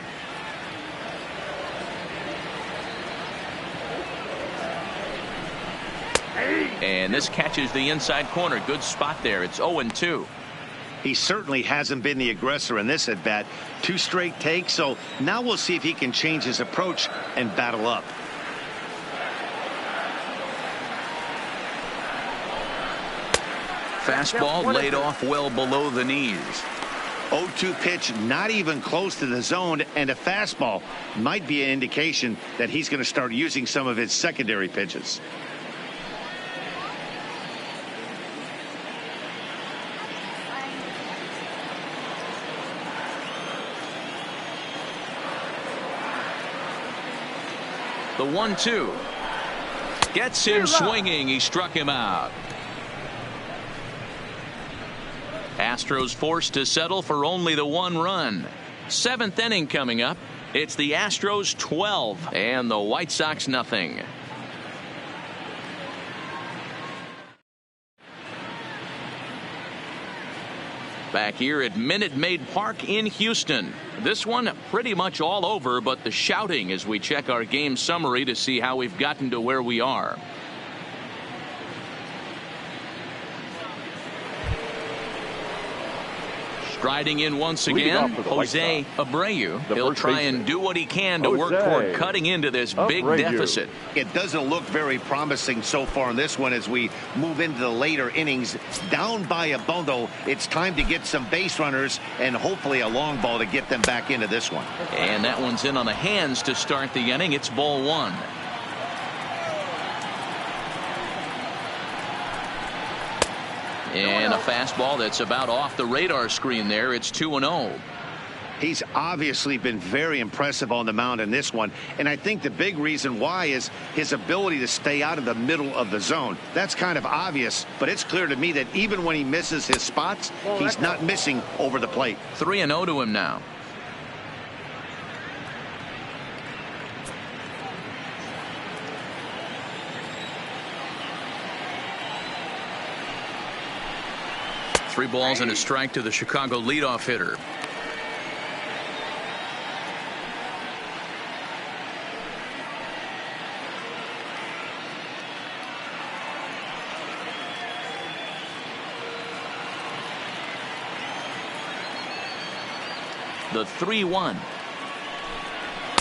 And this catches the inside corner. Good spot there. It's 0-2. He certainly hasn't been the aggressor in this at bat. 2 straight takes. So now we'll see if he can change his approach and battle up. Fastball laid off well below the knees. 0-2 pitch, not even close to the zone, and a fastball might be an indication that he's going to start using some of his secondary pitches. The 1-2 gets him swinging. He struck him out. Astros forced to settle for only the 1 run. 7th inning coming up. It's the Astros 12 and the White Sox nothing. Back here at Minute Maid Park in Houston. This one pretty much all over, but the shouting as we check our game summary to see how we've gotten to where we are. Striding in once again, Jose Abreu. He'll try and do what he can to work toward cutting into this big deficit. It doesn't look very promising so far in this one as we move into the later innings. Down by a bundle, it's time to get some base runners and hopefully a long ball to get them back into this one. And that one's in on the hands to start the inning. It's ball 1. And a fastball that's about off the radar screen there. It's 2-0. He's obviously been very impressive on the mound in this one, and I think the big reason why is his ability to stay out of the middle of the zone. That's kind of obvious, but it's clear to me that even when he misses his spots, he's not missing over the plate. 3-0 to him now. Three balls and a strike to the Chicago leadoff hitter. The 3-1.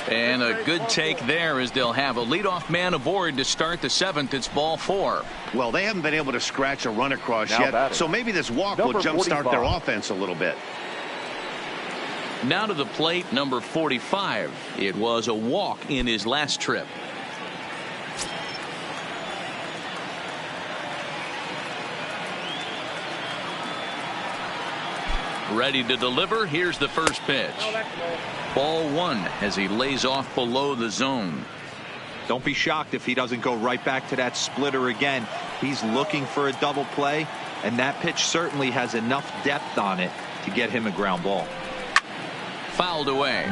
And a good take there as they'll have a leadoff man aboard to start the 7th. It's ball 4. Well, they haven't been able to scratch a run across yet, so maybe this walk will jumpstart their offense a little bit. Now to the plate, number 45. It was a walk in his last trip. Ready to deliver. Here's the first pitch. Ball one as he lays off below the zone. Don't be shocked if he doesn't go right back to that splitter again. He's looking for a double play, and that pitch certainly has enough depth on it to get him a ground ball. Fouled away.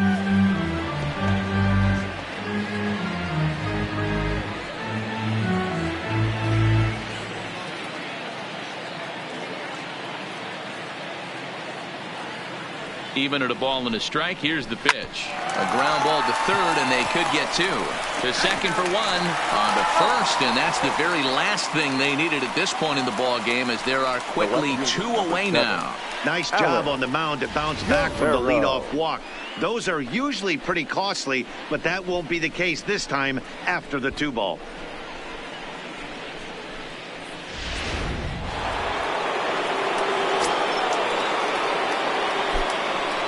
Even at a ball and a strike, here's the pitch. A ground ball to third, and they could get two. To second for one, on to first, and that's the very last thing they needed at this point in the ball game, as there are quickly two away now. Nice job on the mound to bounce back from the leadoff walk. Those are usually pretty costly, but that won't be the case this time after the 2-ball.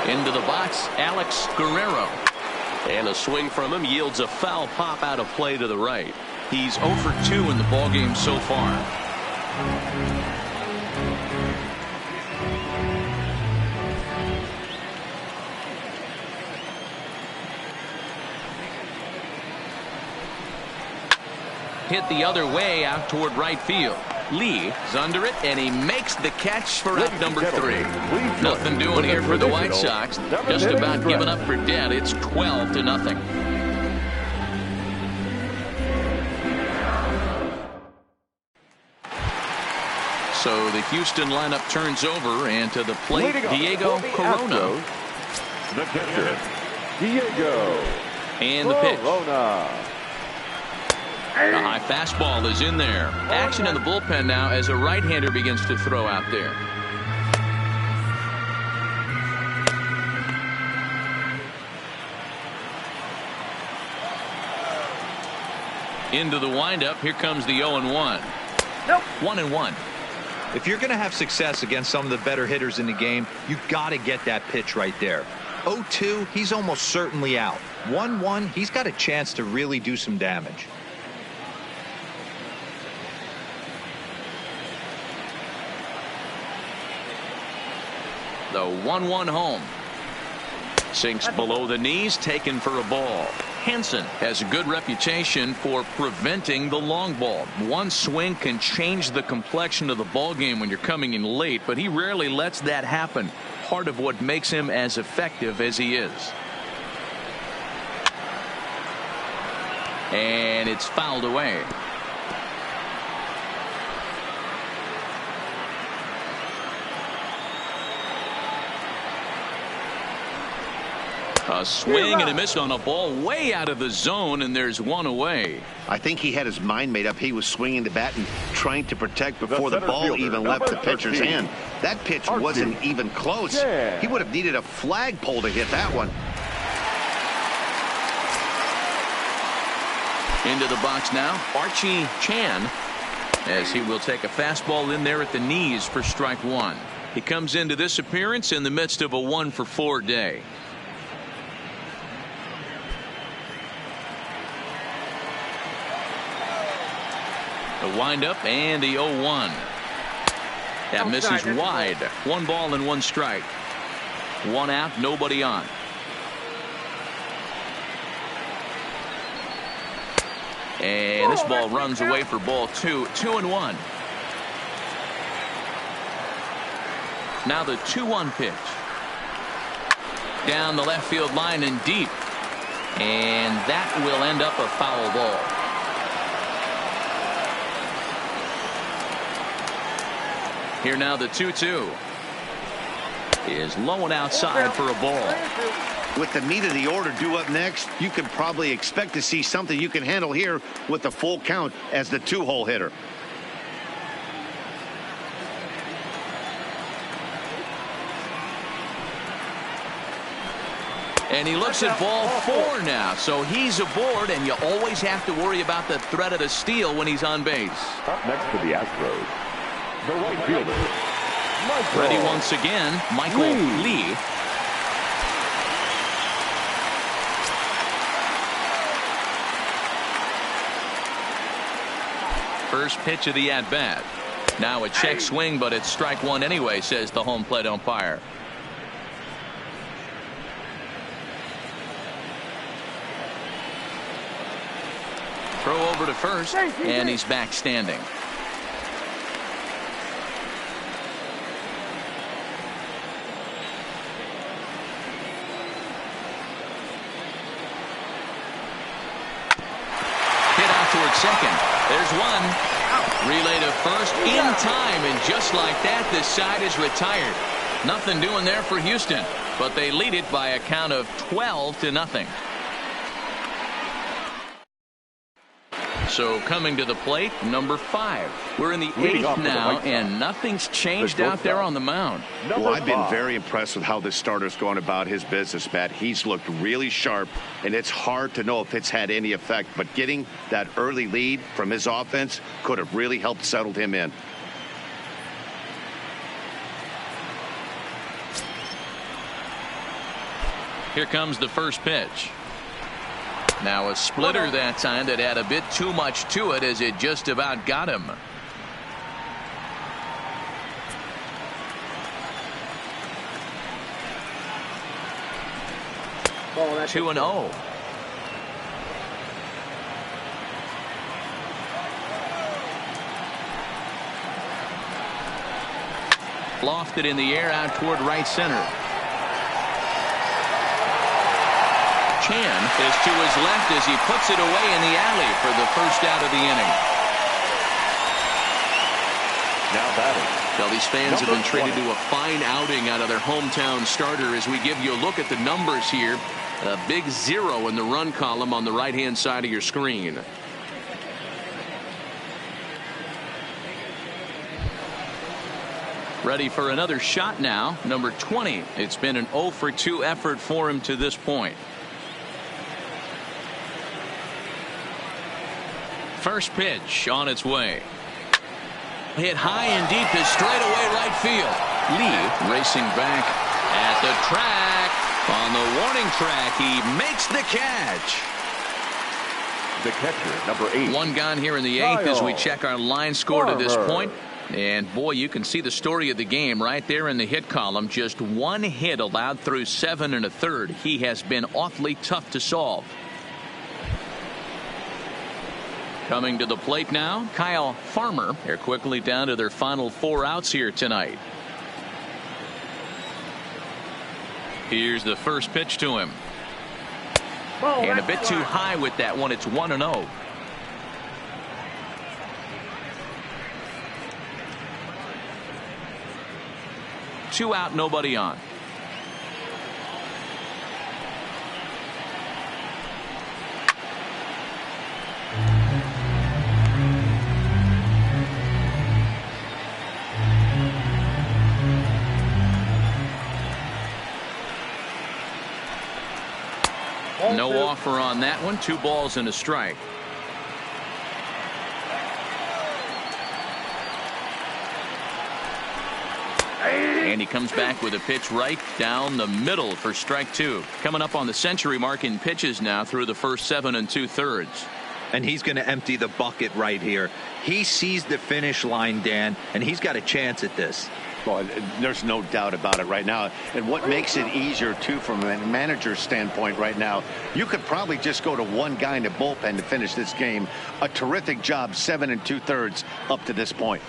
Into the box, Alex Guerrero. And a swing from him yields a foul pop out of play to the right. He's 0 for 2 in the ballgame so far. Hit the other way out toward right field. Lee is under it, and he makes the catch for out number 3. Nothing doing here for the White Sox. Just about giving up for dead. It's 12-0. So the Houston lineup turns over, and to the plate, Diego Corona. The catcher, Diego. And the pitch. A high fastball is in there. Action in the bullpen now as a right-hander begins to throw out there. Into the windup. Here comes the 0-1. Nope. 1-1. If you're going to have success against some of the better hitters in the game, you've got to get that pitch right there. 0-2, he's almost certainly out. 1-1, he's got a chance to really do some damage. The 1-1 home. Sinks below the knees, taken for a ball. Hansen has a good reputation for preventing the long ball. One swing can change the complexion of the ball game when you're coming in late, but he rarely lets that happen. Part of what makes him as effective as he is. And it's fouled away. A swing and a miss on a ball way out of the zone, and there's one away. I think he had his mind made up. He was swinging the bat and trying to protect before the ball even left the pitcher's hand. That pitch wasn't even close. He would have needed a flagpole to hit that one. Into the box now, Archie Chan, as he will take a fastball in there at the knees for strike one. He comes into this appearance in the midst of a 1-for-4 day. The windup and the 0-1. That misses wide. 1 ball and 1 strike. 1 out, nobody on. And this ball runs away for ball 2. 2-1. Now the 2-1 pitch. Down the left field line and deep. And that will end up a foul ball. Here now the 2-2 is low and outside for a ball. With the meat of the order due up next, you can probably expect to see something you can handle here with the full count as the 2-hole hitter. And he looks at ball 4 now, so he's aboard, and you always have to worry about the threat of the steal when he's on base. Up next for the Astros, the right fielder, ready once again, Michael Lee. First pitch of the at-bat. Now a check swing, but it's strike one anyway, says the home plate umpire. Throw over to first, and he's back standing. Hit out towards second. There's one. Relay to first in time, and just like that, this side is retired. Nothing doing there for Houston, but they lead it by a count of 12-0. So coming to the plate, number 5. We're in the 8th now, and nothing's changed out there on the mound. Well, I've been very impressed with how this starter's going about his business, Matt. He's looked really sharp, and it's hard to know if it's had any effect. But getting that early lead from his offense could have really helped settle him in. Here comes the first pitch. Now a splitter that time that had a bit too much to it as it just about got him. Oh, 2-0. Lofted in the air out toward right center. Chan is to his left as he puts it away in the alley for the first out of the inning. Now batting. Well, these fans have been treated to a fine outing out of their hometown starter as we give you a look at the numbers here. A big 0 in the run column on the right-hand side of your screen. Ready for another shot now. Number 20. It's been an 0 for 2 effort for him to this point. First pitch on its way. Hit high and deep to straightaway right field. Lee racing back at the track. On the warning track, he makes the catch. The catcher, number 8. One gone here in the 8th as we check our line score to this point. And boy, you can see the story of the game right there in the hit column. Just one hit allowed through 7 1/3. He has been awfully tough to solve. Coming to the plate now, Kyle Farmer. They're quickly down to their final 4 outs here tonight. Here's the first pitch to him. And a bit too high with that one. It's 1-0. Two out, nobody on. No offer on that one. 2 balls and a strike. And he comes back with a pitch right down the middle for strike 2. Coming up on the century mark in pitches now through the first 7 2/3. And he's going to empty the bucket right here. He sees the finish line, Dan, and he's got a chance at this. Well, there's no doubt about it right now. And what makes it easier, too, from a manager's standpoint right now, you could probably just go to one guy in the bullpen to finish this game. A terrific job, 7 2/3 up to this point.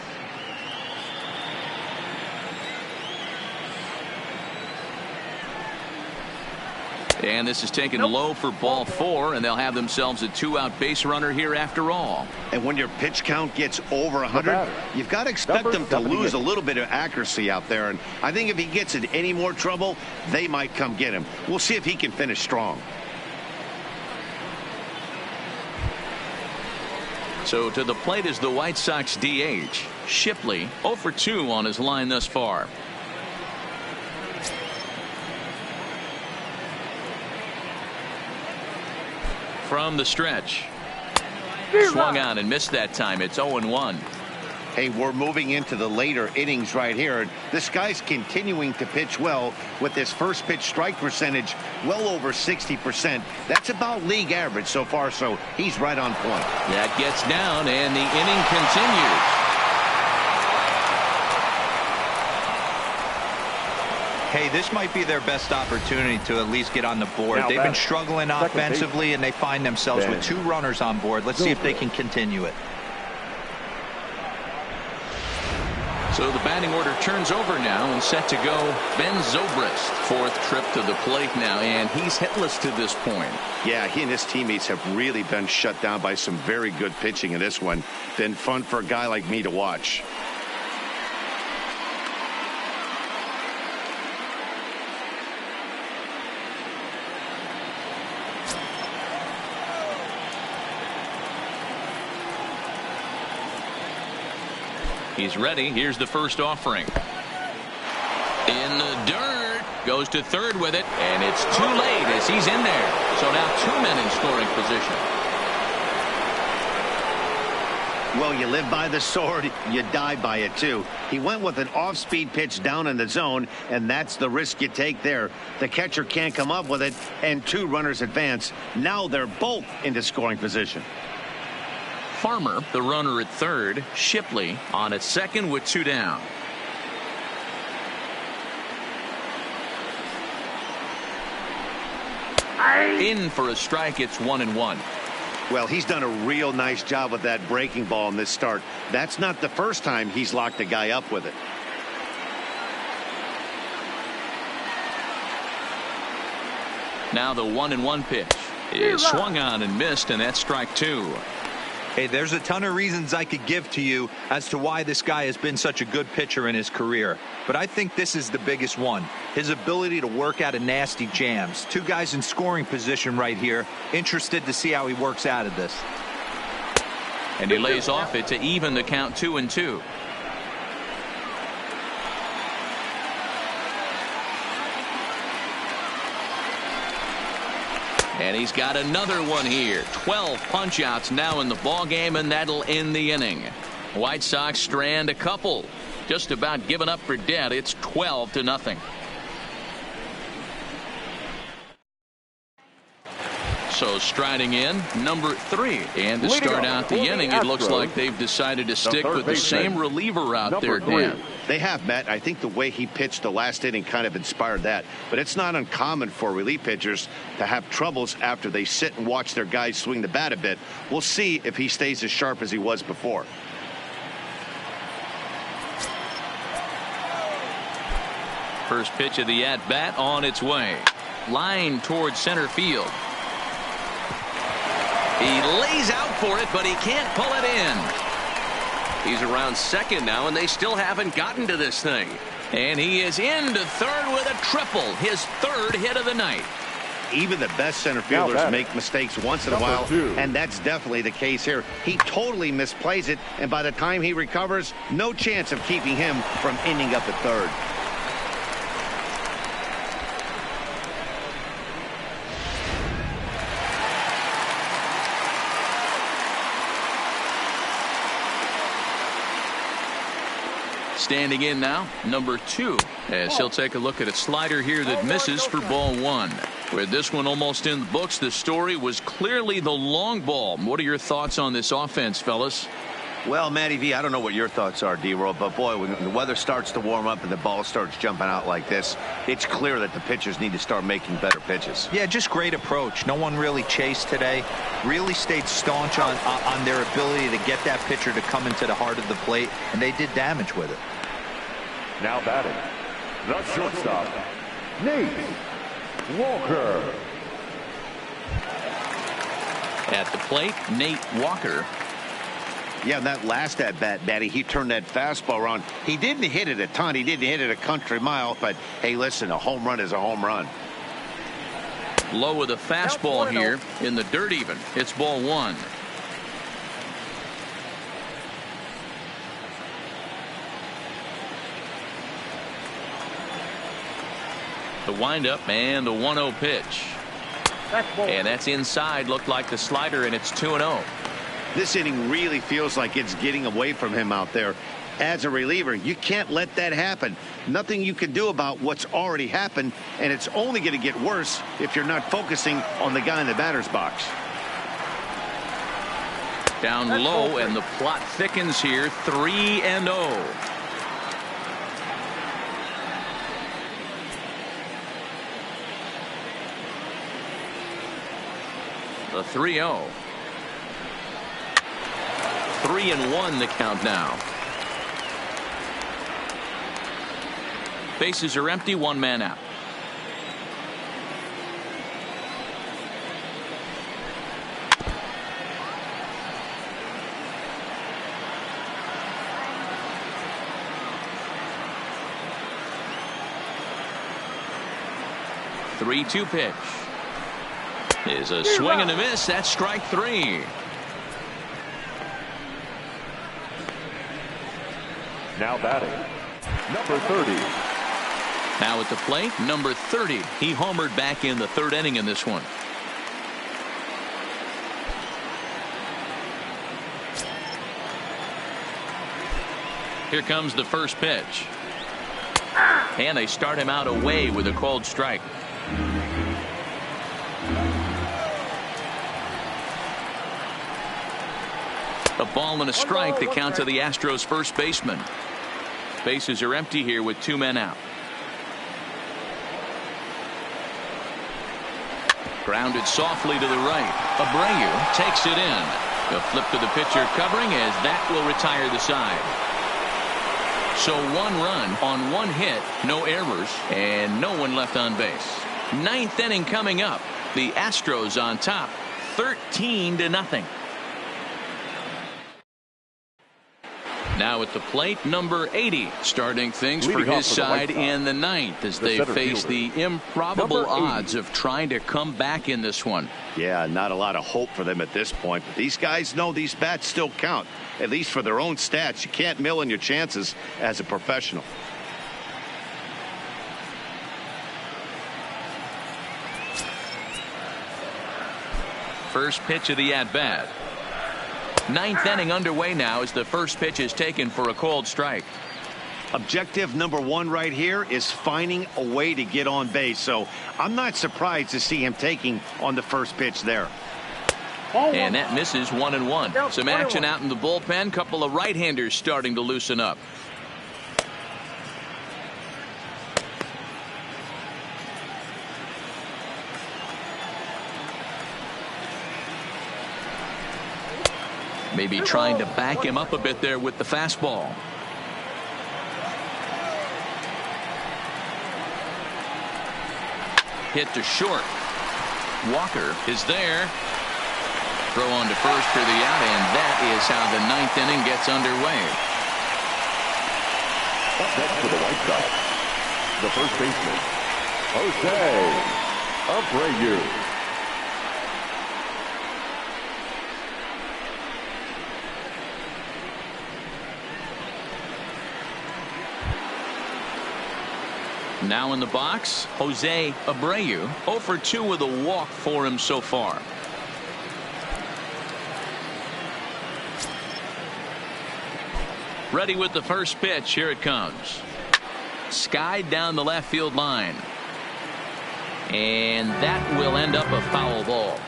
And this is taken low for ball 4, and they'll have themselves a 2-out base runner here after all. And when your pitch count gets over 100, you've got to expect them to lose a little bit of accuracy out there. And I think if he gets in any more trouble, they might come get him. We'll see if he can finish strong. So to the plate is the White Sox DH. Shipley 0 for 2 on his line thus far. From the stretch. Swung on and missed that time. It's 0-1. Hey, we're moving into the later innings right here. This guy's continuing to pitch well with his first pitch strike percentage well over 60%. That's about league average so far, so he's right on point. That gets down, and the inning continues. Hey, this might be their best opportunity to at least get on the board. Now They've been struggling offensively, and they find themselves with 2 runners on board. Let's see if they can continue it. So the batting order turns over now and set to go. Ben Zobrist, 4th trip to the plate now, and he's hitless to this point. Yeah, he and his teammates have really been shut down by some very good pitching in this one. Been fun for a guy like me to watch. He's ready. Here's the first offering. In the dirt. Goes to third with it. And it's too late as he's in there. So now 2 men in scoring position. Well, you live by the sword, you die by it, too. He went with an off-speed pitch down in the zone, and that's the risk you take there. The catcher can't come up with it, and 2 runners advance. Now they're both into scoring position. Farmer, the runner at third. Shipley on at second with 2 down. In for a strike. It's 1-1. Well, he's done a real nice job with that breaking ball in this start. That's not the first time he's locked a guy up with it. Now the 1-1 pitch is swung on and missed, and that's strike 2. Hey, there's a ton of reasons I could give to you as to why this guy has been such a good pitcher in his career. But I think this is the biggest one. His ability to work out of nasty jams. 2 guys in scoring position right here. Interested to see how he works out of this. And he lays off it to even the count 2-2. And he's got another one here. 12 punch-outs now in the ball game, and that'll end the inning. White Sox strand a couple. Just about given up for dead. It's 12-0. So striding in, number 3. And to start out the inning, it looks like they've decided to stick with the same reliever out there, Dan. They have, Matt. I think the way he pitched the last inning kind of inspired that. But it's not uncommon for relief pitchers to have troubles after they sit and watch their guys swing the bat a bit. We'll see if he stays as sharp as he was before. First pitch of the at-bat on its way. Line towards center field. He lays out for it, but he can't pull it in. He's around second now, and they still haven't gotten to this thing. And he is into third with a triple. His 3rd hit of the night. Even the best center fielders make mistakes once in a while, and that's definitely the case here. He totally misplays it, and by the time he recovers, no chance of keeping him from ending up at third. Standing in now, number 2, as he'll take a look at a slider here that misses for ball 1. With this one almost in the books, the story was clearly the long ball. What are your thoughts on this offense, fellas? Well, Matty V, I don't know what your thoughts are, D-Roll, but boy, when the weather starts to warm up and the ball starts jumping out like this, it's clear that the pitchers need to start making better pitches. Yeah, just great approach. No one really chased today. Really stayed staunch on their ability to get that pitcher to come into the heart of the plate, and they did damage with it. Now batting, the shortstop, Nate Walker. At the plate, Nate Walker. Yeah, that last at-bat, Matty, he turned that fastball around. He didn't hit it a ton. He didn't hit it a country mile, but hey, listen, a home run is a home run. Low with a fastball here in the dirt even. It's ball 1. The windup and the 1-0 pitch. And that's inside. Looked like the slider, and it's 2-0. This inning really feels like it's getting away from him out there. As a reliever, you can't let that happen. Nothing you can do about what's already happened, and it's only going to get worse if you're not focusing on the guy in the batter's box. Down low, and the plot thickens here. 3-0. The 3-0. 3-1 the count now. Bases are empty, one man out. The 3-2 pitch is a swing and a miss. That's strike 3. Now batting, number 30. Now at the plate, number 30. He homered back in the 3rd inning in this one. Here comes the first pitch. And they start him out away with a called strike. A ball and a strike, the count to the Astros first baseman. Bases are empty here with 2 men out. Grounded softly to the right. Abreu takes it in. A flip to the pitcher covering as that will retire the side. So 1 run on 1 hit, no errors, and no one left on base. 9th inning coming up. The Astros on top, 13-0. Now at the plate, number 80, starting things for his side in the 9th as they face the improbable odds of trying to come back in this one. Yeah, not a lot of hope for them at this point, but these guys know these bats still count, at least for their own stats. You can't mill in your chances as a professional. First pitch of the at-bat. 9th inning underway now as the first pitch is taken for a called strike. Objective number 1 right here is finding a way to get on base. So I'm not surprised to see him taking on the first pitch there. And that misses 1-1. Some action out in the bullpen. Couple of right-handers starting to loosen up. Maybe trying to back him up a bit there with the fastball. Hit to short. Walker is there. Throw on to first for the out, and that is how the 9th inning gets underway. Up next for the White Sox, the first baseman, Jose Abreu. Now in the box, Jose Abreu, 0 for 2 with a walk for him so far. Ready with the first pitch. Here it comes. Skied down the left field line. And that will end up a foul ball.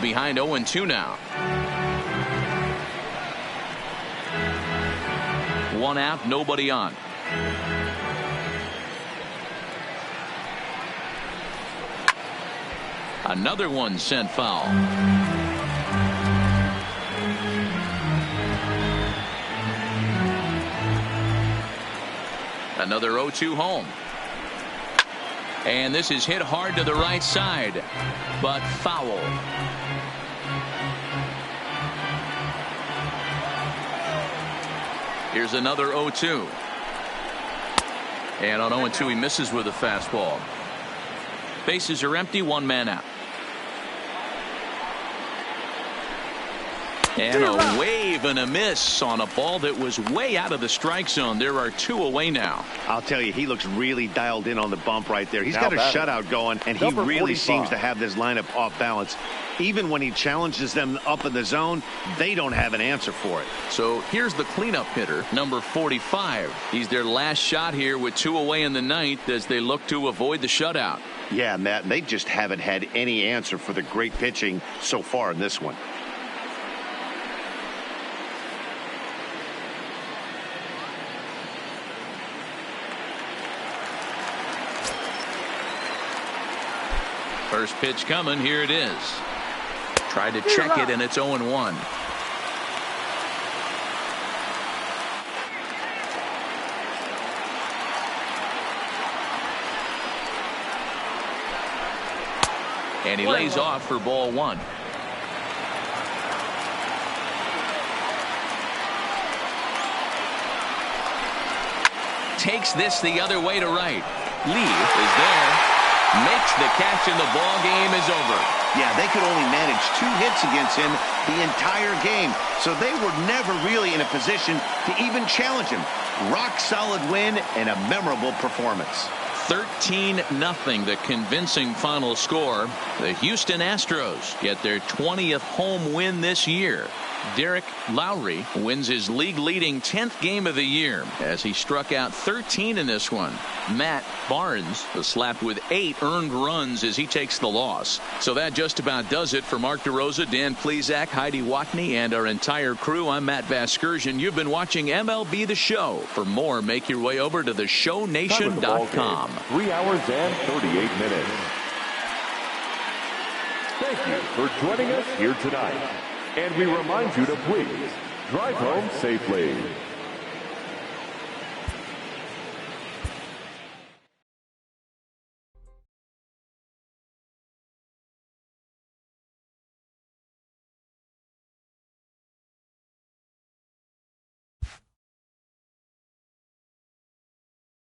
Behind 0-2 now. 1 out, nobody on. Another one sent foul. Another 0-2 home. And this is hit hard to the right side, but foul. Here's another 0-2. And on 0-2 he misses with a fastball. Bases are empty, 1 man out. And a wave and a miss on a ball that was way out of the strike zone. There are 2 away now. I'll tell you, he looks really dialed in on the bump right there. He's got a shutout going, and he really seems to have this lineup off balance. Even when he challenges them up in the zone, they don't have an answer for it. So here's the cleanup hitter, number 45. He's their last shot here with 2 away in the 9th as they look to avoid the shutout. Yeah, Matt, they just haven't had any answer for the great pitching so far in this one. First pitch coming. Here it is. Tried to check it, and it's 0-1. And he lays off for ball 1. Takes this the other way to right. Lee is there. Makes the catch, and the ball game is over. Yeah, they could only manage 2 hits against him the entire game, so they were never really in a position to even challenge him. Rock solid win and a memorable performance. 13-0, the convincing final score. The Houston Astros get their 20th home win this year. Derek Lowry wins his league-leading 10th game of the year as he struck out 13 in this one. Matt Barnes was slapped with 8 earned runs as he takes the loss. So that just about does it for Mark DeRosa, Dan Plesac, Heidi Watney, and our entire crew. I'm Matt Vasgersian. You've been watching MLB The Show. For more, make your way over to theshownation.com. 3 hours and 38 minutes. Thank you for joining us here tonight. And we remind you to please drive home safely.